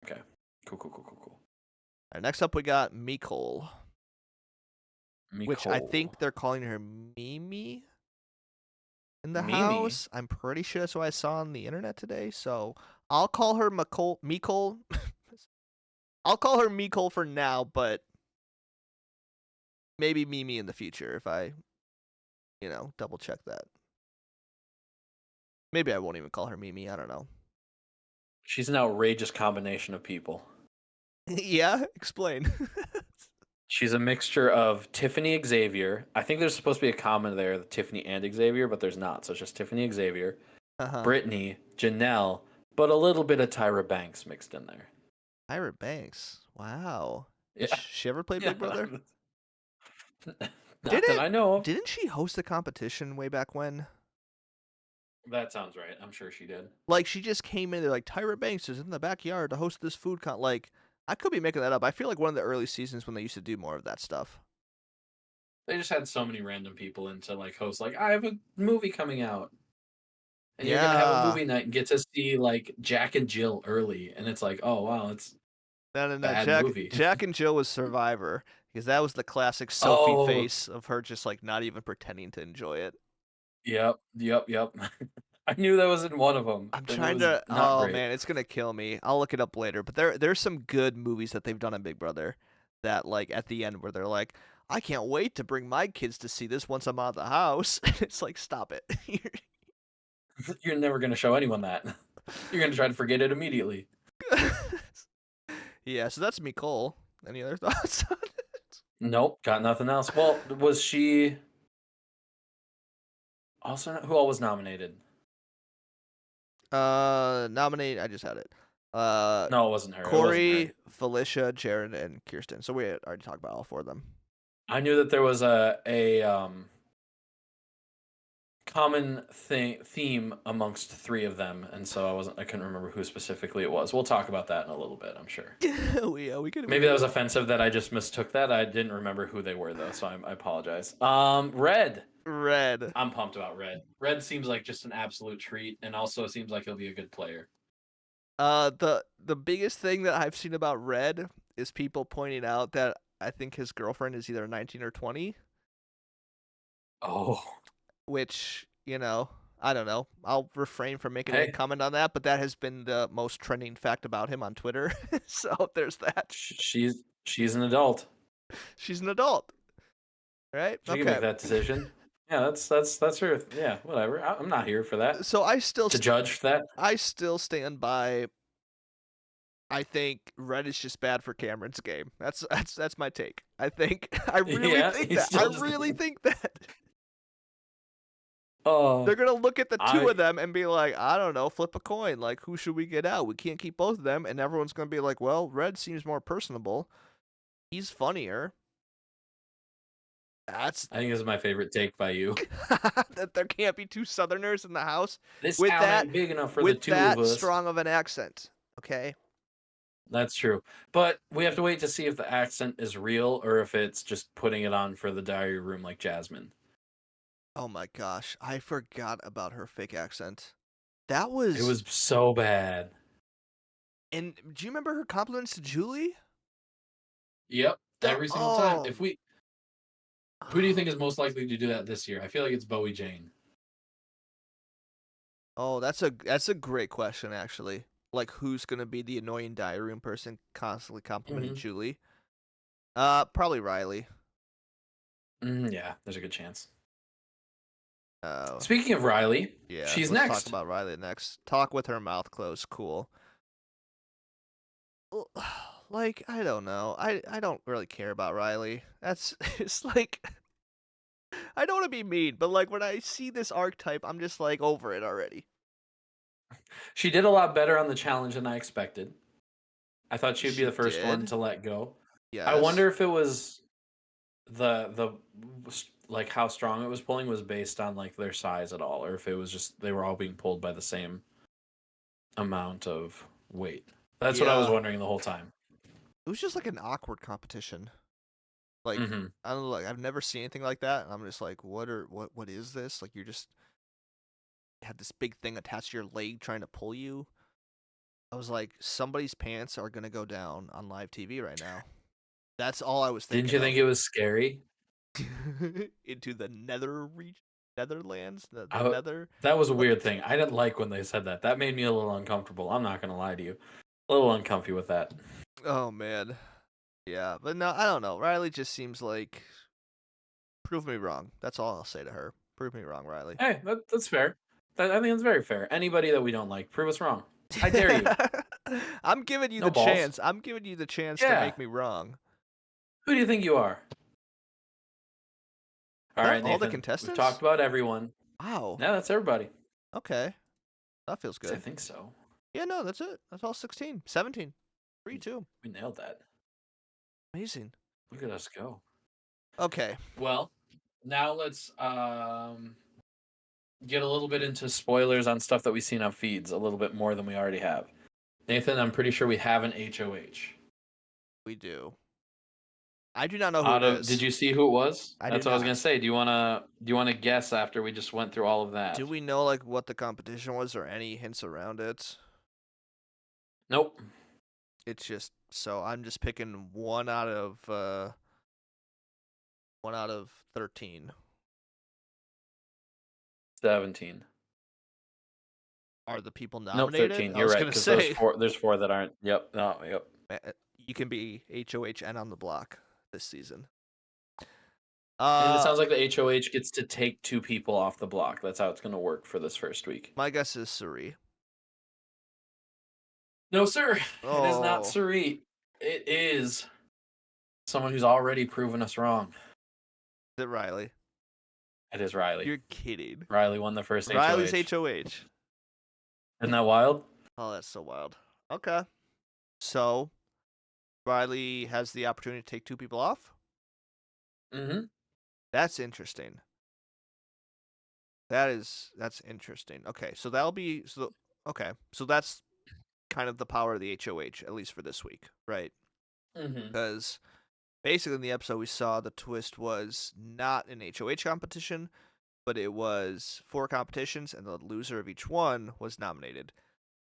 Okay. Cool. All right, next up we got Mikol, which I think they're calling her Mimi in the Mimi? house. I'm pretty sure that's what I saw on the internet today. So I'll call her Mikol. I'll call her Mikol for now, but maybe Mimi in the future if I, double check that. Maybe I won't even call her Mimi. I don't know. She's an outrageous combination of people. Yeah, explain. She's a mixture of Tiffany Xavier. I think there's supposed to be a comma there, the Tiffany and Xavier, but there's not. So it's just Tiffany Xavier, Brittany, Janelle, but a little bit of Tyra Banks mixed in there. Tyra Banks. Wow. Yeah. Did she ever play Big Brother? Not that I know of. Didn't she host a competition way back when? That sounds right. I'm sure she did. Like, she just came in, they're like, Tyra Banks is in the backyard to host this food like, I could be making that up. I feel like one of the early seasons when they used to do more of that stuff. They just had so many random people in to like host, like, I have a movie coming out. And you're gonna have a movie night and get to see like Jack and Jill early, and it's like, oh wow, it's No. bad movie. Jack and Jill was Survivor, because that was the classic Sophie Oh. face of her just like not even pretending to enjoy it. Yep. I knew that was in one of them. I'm trying to. Oh man, it's gonna kill me. I'll look it up later. But there's some good movies that they've done on Big Brother, that like at the end where they're like, I can't wait to bring my kids to see this once I'm out of the house. It's like, stop it. You're never gonna show anyone that. You're gonna try to forget it immediately. Yeah, so that's Nicole. Any other thoughts on it? Nope, got nothing else. Well, was she also who all was nominated? Nominate. I just had it. No, it wasn't her. Corey, Felicia, Jared, and Kirsten. So we had already talked about all four of them. I knew that there was a common theme amongst three of them, and so I couldn't remember who specifically it was. We'll talk about that in a little bit, I'm sure. we could. Maybe that was offensive that I just mistook that. I didn't remember who they were though, so I apologize. Red. I'm pumped about Red. Red seems like just an absolute treat, and also seems like he'll be a good player. The biggest thing that I've seen about Red is people pointing out that I think his girlfriend is either 19 or 20. Oh. Which, I don't know. I'll refrain from making any comment on that, but that has been the most trending fact about him on Twitter. So there's that. She's an adult. She's an adult. Right? She can make that decision. Yeah, that's her. Yeah, whatever. I'm not here for that. So I still to judge that. I still stand by. I think Red is just bad for Cameron's game. That's my take. I think I really think that. I really think that. Oh. They're gonna look at the two of them and be like, I don't know, flip a coin. Like, who should we get out? We can't keep both of them, and everyone's gonna be like, well, Red seems more personable. He's funnier. I think this is my favorite take by you. That there can't be two Southerners in the house This with town that ain't big enough for the two of that us. strong of an accent. Okay. That's true, but we have to wait to see if the accent is real or if it's just putting it on for the diary room, like Jasmine. Oh my gosh, I forgot about her fake accent. It was so bad. And do you remember her compliments to Julie? Yep. every single time. Oh. Who do you think is most likely to do that this year? I feel like it's Bowie Jane. Oh, that's a great question actually. Like, who's gonna be the annoying diary room person constantly complimenting Mhm. Julie? Probably Riley. Yeah, there's a good chance. Uh, Speaking of Riley, yeah. she's Let's next. talk about Riley next. Talk with her mouth closed. Cool. Well, like, I don't know. I don't really care about Riley. That's it's like I don't want to be mean, but like when I see this archetype, I'm just like over it already. She did a lot better on the challenge than I expected. I thought she'd be She the first one did. to let go. I Yes. wonder if it was the like how strong it was pulling was based on like their size at all, or if it was just they were all being pulled by the same amount of weight. That's what I was Yeah. wondering the whole time. It was just like an awkward competition. Like, hmm I don't know, like I've never seen anything like that. And I'm just like, what is this? Like, you're just had this big thing attached to your leg trying to pull you. I was like, somebody's pants are gonna go down on live TV right now. That's all I was thinking. Didn't you think it was scary? Into the Netherlands, the I, Nether. that was a What? weird thing. I didn't like when they said that. That made me a little uncomfortable. I'm not gonna lie to you. A little uncomfy with that. Oh man, yeah, but no, I don't know. Riley just seems like prove me wrong. That's all I'll say to her. Prove me wrong, Riley. Hey, that's fair. I think that's very fair. Anybody that we don't like, prove us wrong. I dare you. I'm giving you No the balls. chance. I'm giving you the chance to Yeah. make me wrong. Who do you think you are? All That right, all the Nathan. contestants? We've talked about everyone. Wow. Yeah, that's everybody. Okay. That feels I good. think so. Yeah, no, that's it. That's all 16. 17. 3-2. We nailed that. Amazing. Look at us go. Okay. Well, now let's get a little bit into spoilers on stuff that we've seen on feeds a little bit more than we already have. Nathan, I'm pretty sure we have an HOH. We do. I do not know who it is. Did you see who it was? I That's do what I was gonna not. say. Do you wanna guess after we just went through all of that? Do we know like what the competition was or any hints around it? Nope. It's just so I'm just picking one out of 13. 17. Are the people Nope, nominated? 13. I You're was right, gonna because say there's four that aren't. Yep. No, yep. you can be HOH and on the block this season. And it sounds like the HOH gets to take 2 people off the block. That's how it's gonna work for this first week. My guess is Cirie. No, sir. It is not Oh. Cirie. It is someone who's already proven us wrong. Is it Riley? It is Riley. You're kidding. Riley won the first Riley's HOH. HOH. Isn't that wild? Oh, that's so wild. Okay. So Riley has the opportunity to take 2 people off? Mm-hmm. That's interesting. That's interesting. Okay, so that'll be okay. So that's kind of the power of the HOH, at least for this week, right? Mm-hmm. Because basically in the episode we saw the twist was not an HOH competition, but it was 4 competitions and the loser of each one was nominated,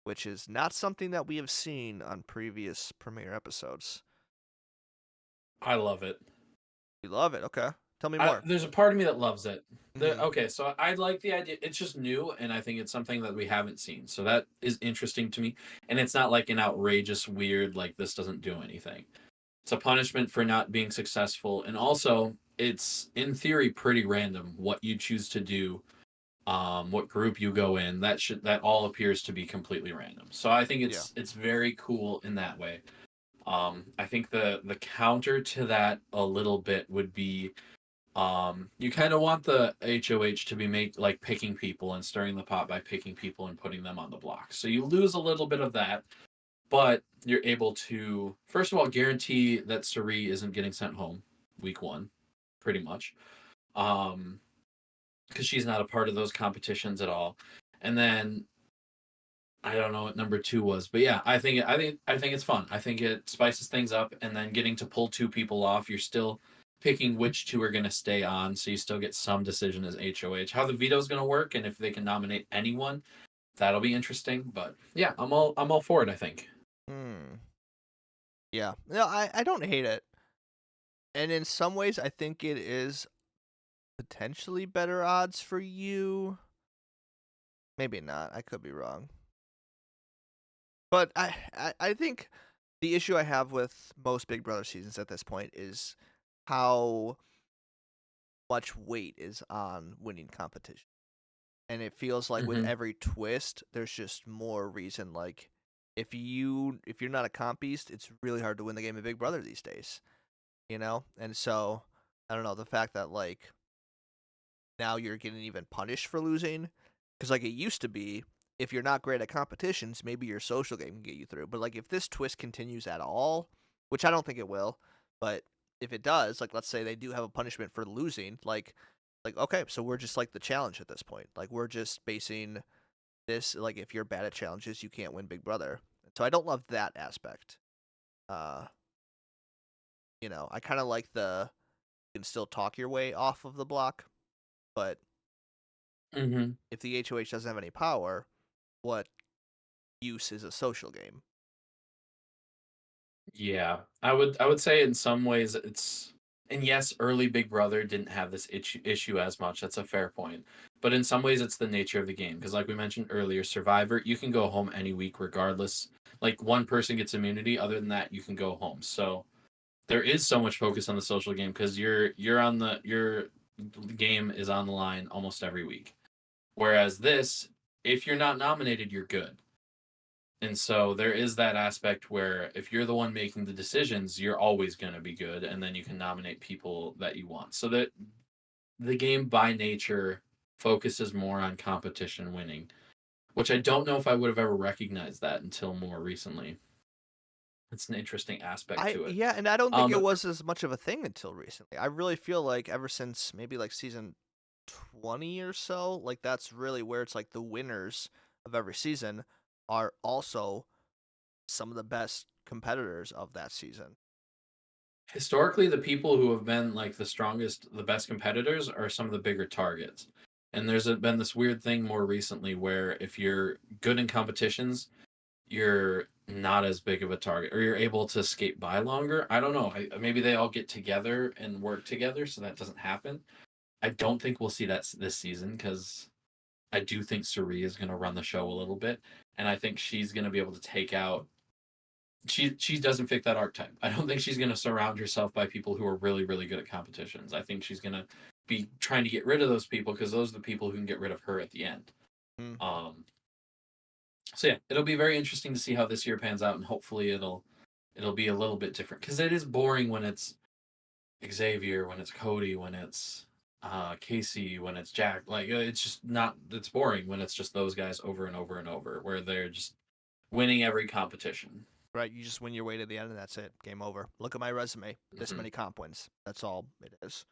which is not something that we have seen on previous premiere episodes. I love it. You love it. Okay. Tell me more. There's a part of me that loves it. Mhm. Okay, so I like the idea. It's just new, and I think it's something that we haven't seen. So that is interesting to me. And it's not like an outrageous, weird, like this doesn't do anything. It's a punishment for not being successful. And also, it's in theory pretty random what you choose to do, what group you go in. That all appears to be completely random. So I think it's very cool in that way. I think the counter to that a little bit would be you kind of want the HOH to be picking people and stirring the pot by picking people and putting them on the block. So you lose a little bit of that, but you're able to, first of all, guarantee that Cirie isn't getting sent home week 1, pretty much, because she's not a part of those competitions at all. And then I don't know what number 2 was, but yeah, I think it's fun. I think it spices things up, and then getting to pull 2 people off, you're still picking which 2 are going to stay on, so you still get some decision as HOH. How the veto is going to work, and if they can nominate anyone, that'll be interesting. But yeah, I'm all for it. I think. Yeah. No, I don't hate it. And in some ways, I think it is potentially better odds for you. Maybe not. I could be wrong. But I think the issue I have with most Big Brother seasons at this point is how much weight is on winning competition. And it feels like with Mm-hmm. every twist, there's just more reason. Like if you're not a comp beast, it's really hard to win the game of Big Brother these days. And so I don't know, the fact that like now you're getting even punished for losing, because like it used to be, if you're not great at competitions, maybe your social game can get you through. But like if this twist continues at all, which I don't think it will, but if it does, like let's say they do have a punishment for losing, like okay, so we're just like the challenge at this point. Like we're just basing this, like if you're bad at challenges, you can't win Big Brother. So I don't love that aspect. Uh, I kind of like the you can still talk your way off of the block, but Mm-hmm. if the HOH doesn't have any power, what use is a social game? Yeah, I would say in some ways it's, and yes, early Big Brother didn't have this issue as much. That's a fair point. But in some ways it's the nature of the game because like we mentioned earlier, Survivor, you can go home any week regardless. Like one person gets immunity, other than that you can go home. So there is so much focus on the social game because your game is on the line almost every week. Whereas this, if you're not nominated, you're good. And so there is that aspect where if you're the one making the decisions, you're always going to be good, and then you can nominate people that you want. So that the game by nature focuses more on competition winning, which I don't know if I would have ever recognized that until more recently. It's an interesting aspect I to it. Yeah, and I don't think it But was as much of a thing until recently. I really feel like ever since maybe like season 20 or so, like that's really where it's like the winners of every season are also some of the best competitors of that season. historically, the people who have been like the strongest, the best competitors are some of the bigger targets. And been this weird thing more recently where if you're good in competitions, you're not as big of a target or you're able to skate by longer. I don't know. Maybe they all get together and work together so that doesn't happen. I don't think we'll see that this season because I do think Cirie is going to run the show a little bit. And I think she's going to be able to take out. She doesn't fit that archetype. I don't think she's going to surround herself by people who are really, really good at competitions. I think she's going to be trying to get rid of those people because those are the people who can get rid of her at the end. Mm. So yeah, it'll be very interesting to see how this year pans out, and hopefully it'll be a little bit different because it is boring when it's Xavier, when it's Cody, when it's Casey, when it's Jack. Like it's just not. It's boring when it's just those guys over and over and over, where they're just winning every competition. Right, you just win your way to the end and that's it. Game over. Look at my resume. This Mhm. many comp wins. That's all it is.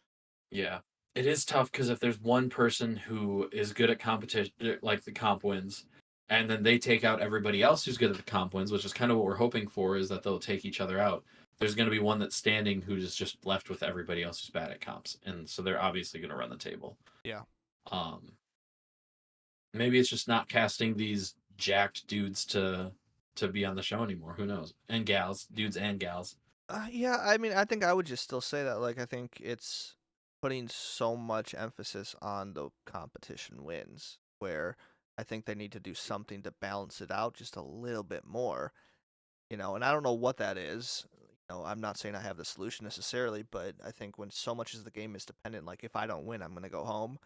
Yeah, it is tough because if there's one person who is good at competition, like the comp wins, and then they take out everybody else who's good at the comp wins, which is kind of what we're hoping for, is that they'll take each other out. There's going to be one that's standing who is just left with everybody else who's bad at comps, and so they're obviously going to run the table. Yeah. Um, maybe it's just not casting these jacked dudes to be on the show anymore. Who knows? And gals, dudes and gals. Yeah, I mean, I think I would just still say that. Like, I think it's putting so much emphasis on the competition wins, where I think they need to do something to balance it out just a little bit more, and I don't know what that is. I'm not saying I have the solution necessarily, but I think when so much of the game is dependent, like, if I don't win, I'm going to go home.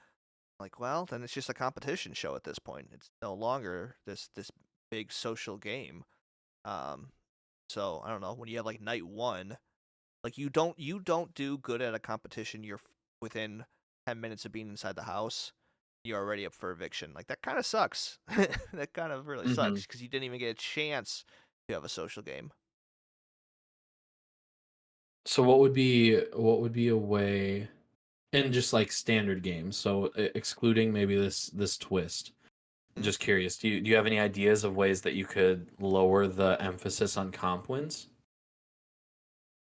Like, well, then it's just a competition show at this point. It's no longer this big social game. Um, so I don't know. When you have like night one, like you don't do good at a competition. You're within 10 minutes of being inside the house. You're already up for eviction. Like that kind of sucks. That kind of really Mm-hmm. sucks because you didn't even get a chance to have a social game. So what would be a way in just like standard games? So excluding maybe this twist. Mhm. Just curious, do you have any ideas of ways that you could lower the emphasis on comp wins?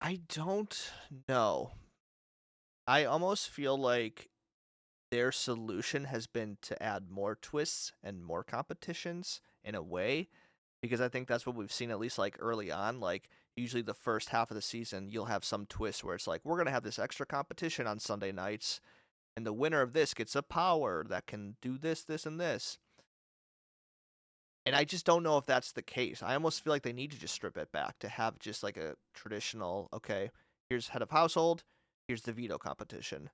I don't know. I almost feel like their solution has been to add more twists and more competitions in a way because I think that's what we've seen at least like early on. Like usually the first half of the season, you'll have some twist where it's like, we're going to have this extra competition on Sunday nights, and the winner of this gets a power that can do this, this, and this. And I just don't know if that's the case. I almost feel like they need to just strip it back to have just like a traditional, okay, here's head of household, here's the veto competition.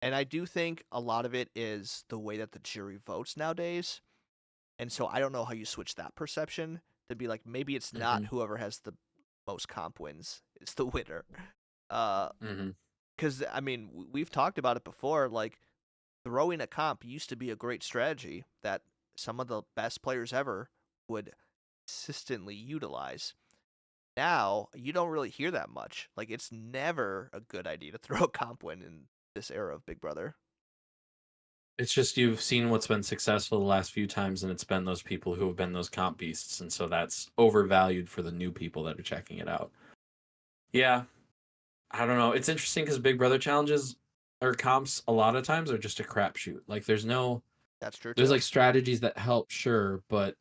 And I do think a lot of it is the way that the jury votes nowadays. And so I don't know how you switch that perception to be like, maybe it's not whoever has the most comp wins is the winner. Because, I mean, we've talked about it before. Like, throwing a comp used to be a great strategy that some of the best players ever would consistently utilize. Now, you don't really hear that much. Like, it's never a good idea to throw a comp win in this era of Big Brother. It's just you've seen what's been successful the last few times, and it's been those people who have been those comp beasts, and so that's overvalued for the new people that are checking it out. Yeah, I don't know. It's interesting because Big Brother challenges or comps a lot of times are just a crapshoot. Like there's That's true. there's too. like strategies that help, sure, but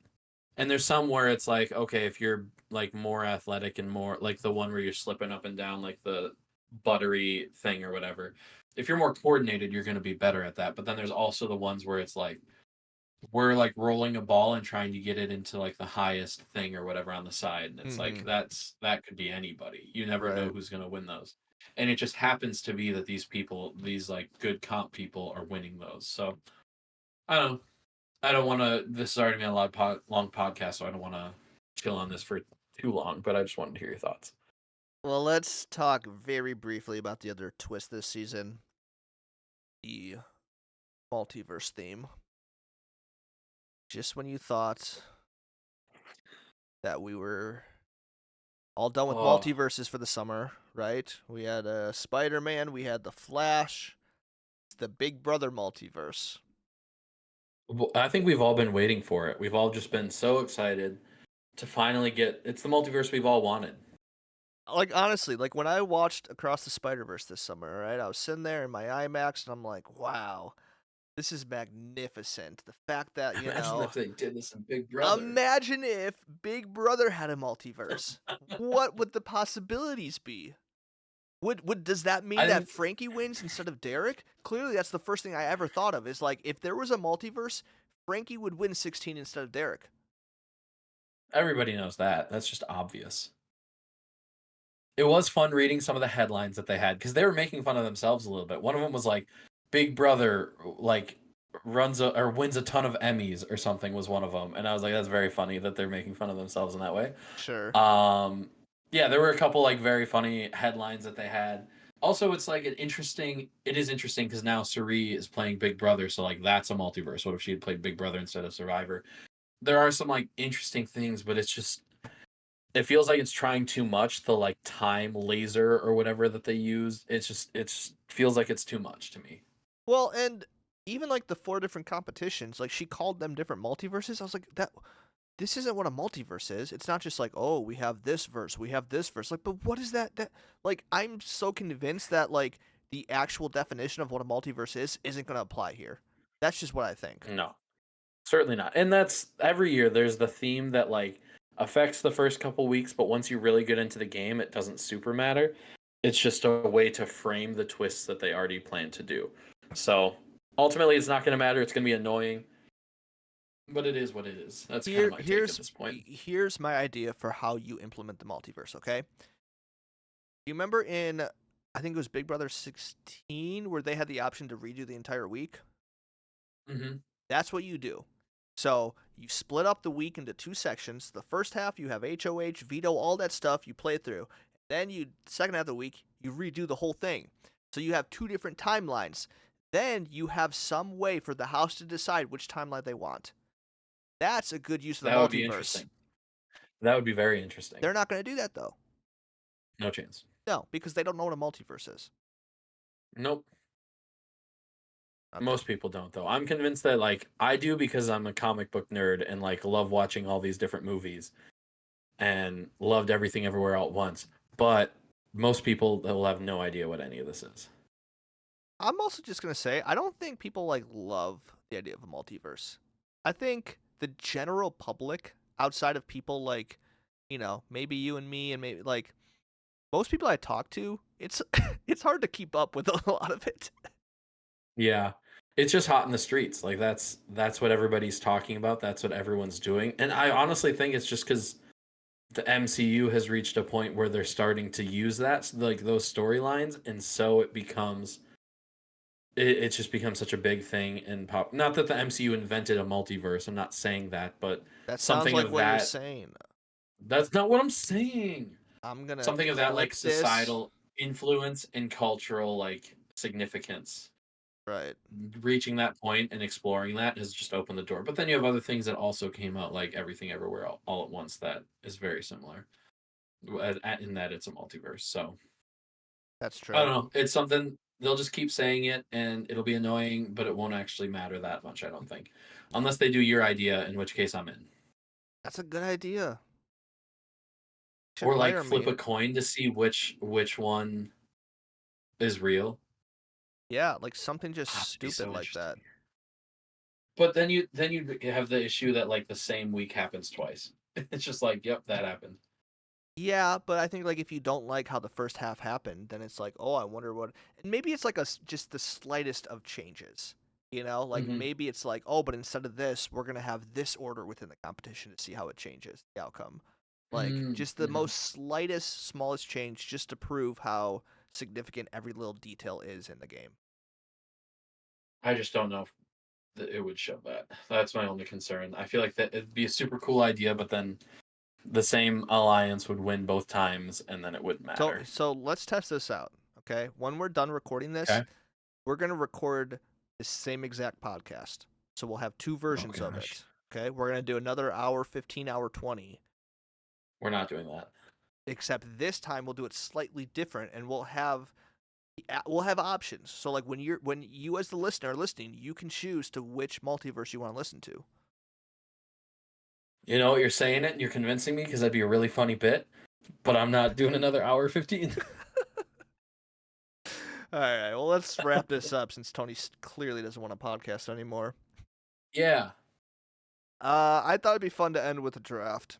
and there's some where it's like, okay, if you're like more athletic and more like the one where you're slipping up and down like the buttery thing or whatever. If you're more coordinated, you're going to be better at that. But then there's also the ones where it's like we're like rolling a ball and trying to get it into like the highest thing or whatever on the side, and it's like that could be anybody. You never know who's going to win those. And it just happens to be that these people, these like good comp people are winning those. So I don't want to. This has already been a long podcast, so I don't want to chill on this for too long. But I just wanted to hear your thoughts. Well, let's talk very briefly about the other twist this season. The multiverse theme. Just when you thought that we were all done with multiverses for the summer, right? We had Spider-Man, we had the Flash, it's the Big Brother multiverse. I think we've all been waiting for it. We've all just been so excited to finally get. It's the multiverse we've all wanted. Like, honestly, like when I watched Across the Spider-Verse this summer, right? I was sitting there in my IMAX and I'm like, wow, this is magnificent. The fact that, you Imagine know, if they did this in Big Brother. imagine if Big Brother had a multiverse. What would the possibilities be? Does that mean that Frankie wins instead of Derek? Clearly, that's the first thing I ever thought of. Is like if there was a multiverse, Frankie would win 16 instead of Derek. Everybody knows that. That's just obvious. It was fun reading some of the headlines that they had because they were making fun of themselves a little bit. One of them was like, "Big Brother like wins a ton of Emmys" or something was one of them, and I was like, "That's very funny that they're making fun of themselves in that way." Sure. Yeah, there were a couple like very funny headlines that they had. Also, it's like it is interesting because now Cirie is playing Big Brother, so like that's a multiverse. What if she had played Big Brother instead of Survivor? There are some like interesting things, but it's just it feels like it's trying too much. The like time laser or whatever that they use, it just feels like it's too much to me. Well, and even like the 4 different competitions, like she called them different multiverses. I was like, this isn't what a multiverse is. It's not just like, oh, we have this verse, we have this verse. Like, but what is that? Like, I'm so convinced that like the actual definition of what a multiverse is isn't going to apply here. That's just what I think. No, certainly not. And that's every year. There's the theme that like affects the first couple weeks, but once you really get into the game, it doesn't super matter. It's just a way to frame the twists that they already plan to do. So ultimately, it's not going to matter. It's going to be annoying. But it is what it is. That's kind of my take at this point. Here's my idea for how you implement the multiverse, okay? You remember in, I think it was Big Brother 16, where they had the option to redo the entire week? Mm-hmm. That's what you do. So you split up the week into 2 sections. The first half, you have HOH, veto, all that stuff. You play it through. Then second half of the week, you redo the whole thing. So you have 2 different timelines. Then you have some way for the house to decide which timeline they want. That's a good use of the multiverse. That would be interesting. That would be very interesting. They're not going to do that, though. No chance. No, because they don't know what a multiverse is. Nope. Okay. Most people don't, though. I'm convinced that, like, I do because I'm a comic book nerd and, like, love watching all these different movies and loved Everything Everywhere All at Once. But most people will have no idea what any of this is. I'm also just going to say, I don't think people, like, love the idea of a multiverse. I think the general public, outside of people like maybe you and me and maybe like most people I talk to, it's it's hard to keep up with a lot of it. Yeah. It's just hot in the streets. Like that's what everybody's talking about. That's what everyone's doing. And I honestly think it's just because the MCU has reached a point where they're starting to use that, like those storylines, and so it's just become such a big thing in pop. Not that the MCU invented a multiverse. I'm not saying that, but That sounds something like of what you're that. saying. That's not what I'm saying. I'm gonna Something of that, like click this. societal influence and cultural like significance. Right. Reaching that point and exploring that has just opened the door. But then you have other things that also came out, like Everything Everywhere all at Once, that is very similar in that it's a multiverse. So That's true. I don't know. It's something they'll just keep saying it, and it'll be annoying, but it won't actually matter that much. I don't think, unless they do your idea, in which case I'm in. That's a good idea. Should Or like hire flip me. a coin to see which one is real. Yeah, like something just That'd be stupid so like that. interesting. But then you have the issue that like the same week happens twice. It's just like, yep, that happened. Yeah, but I think like if you don't like how the first half happened, then it's like, oh, I wonder what. And maybe it's like just the slightest of changes. Like Mhm. maybe it's like, oh, but instead of this, we're gonna have this order within the competition to see how it changes the outcome. Like just the Mhm. most slightest, smallest change, just to prove how significant every little detail is in the game. I just don't know if it would show that. That's my only concern. I feel like that it'd be a super cool idea, but then the same alliance would win both times, and then it wouldn't matter. So let's test this out, okay? When we're done recording this, Okay. we're gonna record the same exact podcast. So we'll have two versions of gosh. it. Okay, we're gonna do another hour, 15, hour 20. We're not doing that. Except this time we'll do it slightly different, and we'll have options. So like when you as the listener are listening, you can choose to which multiverse you want to listen to. You know what, you're saying it and you're convincing me because that'd be a really funny bit, but I'm not doing another hour 15. All right, well let's wrap this up since Tony clearly doesn't want a podcast anymore. Yeah. I thought it'd be fun to end with a draft.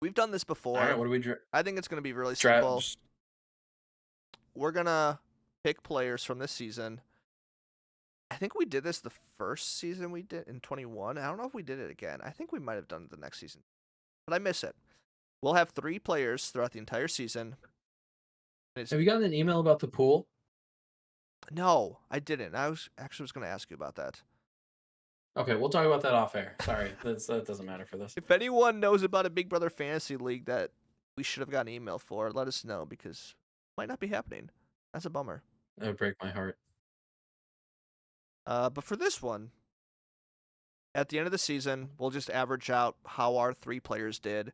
We've done this before. All right, what do we I think it's gonna be really simple. draft? We're gonna pick players from this season. I think we did this the first season we did in 21. I don't know if we did it again. I think we might have done it the next season, but I miss it. We'll have 3 players throughout the entire season. Have you gotten an email about the pool? No, I didn't. I was going to ask you about that. Okay, we'll talk about that off air. Sorry, that doesn't matter for this. If anyone knows about a Big Brother Fantasy League that we should have gotten an email for, let us know because it might not be happening. That's a bummer. That would break my heart. But for this one, at the end of the season, we'll just average out how our 3 players did,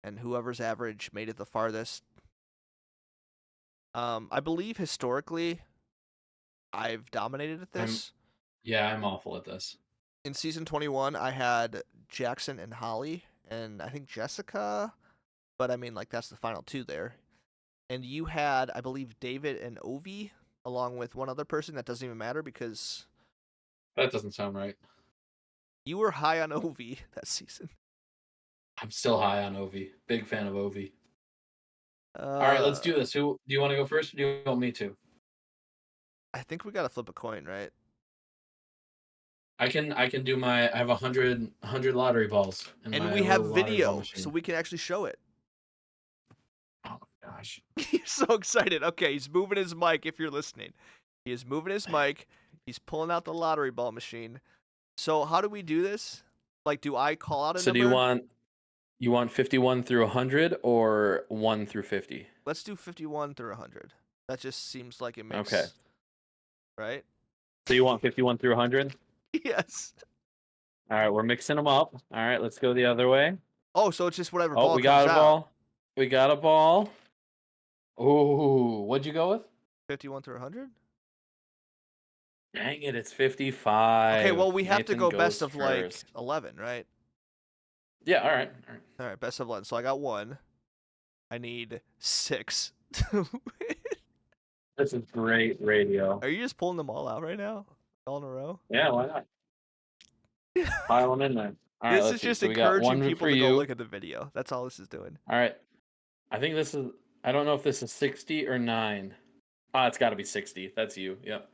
and whoever's average made it the farthest. I believe historically, I've dominated at this. I'm awful at this. In season 21, I had Jackson and Holly, and I think Jessica, but I mean, like, that's the final 2 there. And you had, I believe, David and Ovi, along with one other person. That doesn't even matter because That doesn't sound right. you were high on Ovi that season. I'm still high on Ovi. Big fan of Ovi. All right, let's do this. Who do you want to go first, or do you want me to? I think we gotta flip a coin, right? I can do my. I have 100 lottery balls. In And my we have little lottery ball video, machine. so we can actually show it. Oh my gosh. He's so excited. Okay, he's moving his mic if you're listening. He is moving his mic. He's pulling out the lottery ball machine. So how do we do this? Like, do I call out a So number? do you want 51 through 100 or 1 through 50? Let's do 51 through 100. That just seems like it makes... Okay. Right? So you want 51 through 100? Yes. All right, we're mixing them up. All right, let's go the other way. Oh, so it's just whatever Oh, ball we comes got a out. ball. We got a ball. Ooh, what'd you go with? 51 through 100? Dang it, it's 55. Okay, well, we have to Nathan go goes best of, first. like, 11, right? Yeah, all right. All right, best of 11. So I got 1. I need 6. This is great radio. Are you just pulling them all out right now? All in a row? Yeah, why not? Pile them in there. All right, This let's is see. just So we got encouraging one people for to go you. look at the video. That's all this is doing. All right. I think this is. I don't know if this is 60 or 9. Ah, it's got to be 60. That's you. Yep.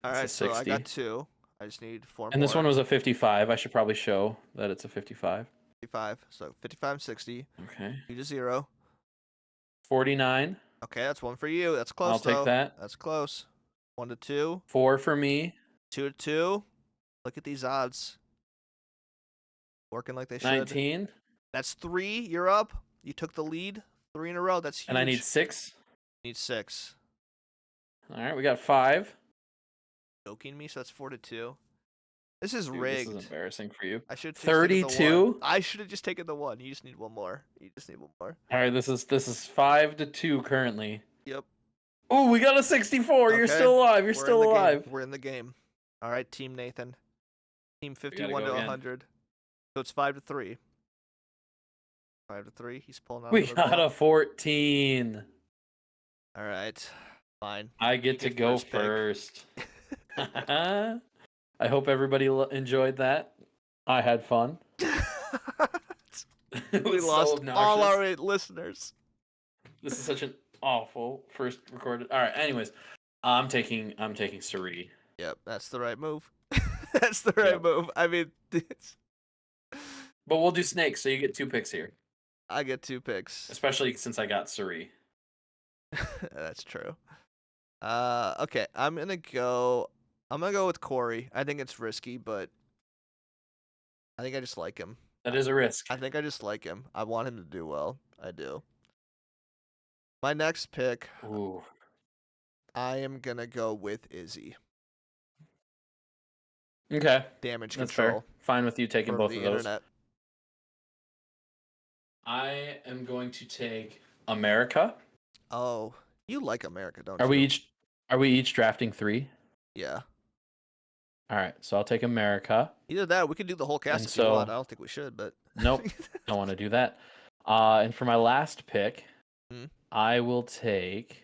All It's a right, so I 60. got 2. I just need 4 And more. this one was a 55. I should probably show that it's a 55. 55. So 55 and 60. Okay. You to 0. 49. Okay, that's 1 for you. That's close I'll take though. that. That's close. 1 to 2. 4 for me. 2 to 2. Look at these odds. Working like they should. 19. That's 3. You're up. You took the lead. 3 in a row. That's huge. And I need 6. Need 6. All right, we got 5. Joking me, so that's 4 to 2. This is Dude, rigged. this is embarrassing for you. I should have just taken the 32. 1. I should have just taken the 1. You just need 1 more. You just need 1 more. All right, this is 5 to 2 currently. Yep. Oh, we got a 64. You're Okay, still alive. You're we're in still the game. alive. We're in the game. All right, Team Nathan. Team gotta 51 go to again. 100. So it's 5 to 3. 5 to 3. He's pulling out. We another got ball. a 14. All right. Fine. I get to get go first pick. first. I hope everybody enjoyed that. I had fun. It We was so lost all obnoxious. our 8 listeners. This is such an awful first recorded. All right. Anyways, I'm taking Cirie. Yep, that's the right move. That's the right Yep. move. I mean, But we'll do snakes, so you get 2 picks here, I get 2 picks. especially since I got Cirie. That's true. Okay, I'm gonna go with Corey. I think it's risky, but I think I just like him. That is a risk. I think I just like him. I want him to do well. I do. My next pick, Ooh. I am gonna go with Izzy. Okay, Damage that's control fair. Fine with you taking from both the of those. internet. I am going to take America. Oh, you like America, don't Are you? we each drafting 3? Yeah. All right, so I'll take America. Either that, we could do the whole cast And if you want. so- I don't think we should, but Nope, don't want to do that. And for my last pick, Hmm. I will take.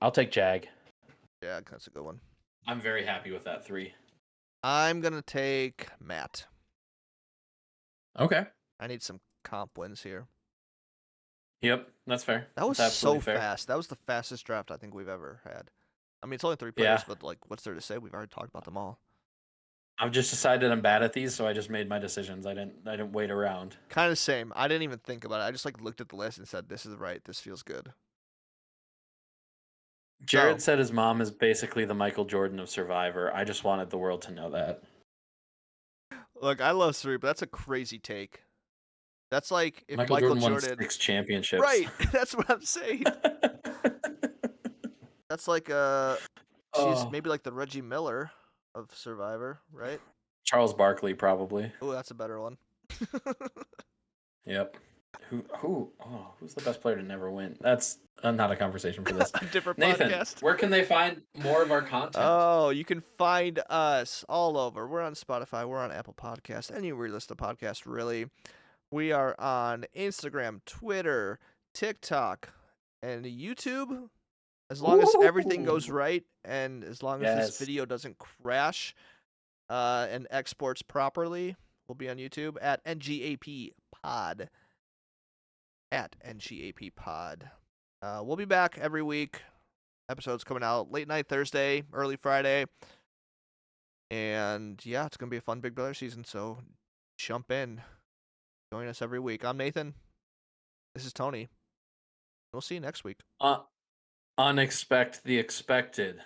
I'll take Jag. Yeah, that's a good one. I'm very happy with that 3. I'm gonna take Matt. Okay. I need some comp wins here. Yep, that's fair. That was That's so absolutely fair. fast. That was the fastest draft I think we've ever had. I mean, it's only 3 Yeah. players, but like, what's there to say? We've already talked about them all. I've just decided I'm bad at these, so I just made my decisions. I didn't wait around. Kind of same. I didn't even think about it. I just like looked at the list and said, "This is right. This feels good." Jared So- said his mom is basically the Michael Jordan of Survivor. I just wanted the world to know that. Look, I love Cirie, but that's a crazy take. That's like if Michael, Michael Jordan Jordan. won 6 championships. Right. That's what I'm saying. That's like Oh. maybe like the Reggie Miller of Survivor, right? Charles Barkley, probably. Oh, that's a better one. Yep. Who's the best player to never win? That's not a conversation for this. Different Nathan, podcast. where can they find more of our content? Oh, you can find us all over. We're on Spotify. We're on Apple Podcasts. Anywhere you listen to podcasts, really. We are on Instagram, Twitter, TikTok, and YouTube. As long as everything goes Ooh. right, and as long as Yes. this video doesn't crash and exports properly, we'll be on YouTube at NGAP Pod. At NGAP Pod. We'll be back every week. Episodes coming out late night Thursday, early Friday. And yeah, it's going to be a fun Big Brother season, so jump in. Join us every week. I'm Nathan. This is Tony. We'll see you next week. Unexpect the expected.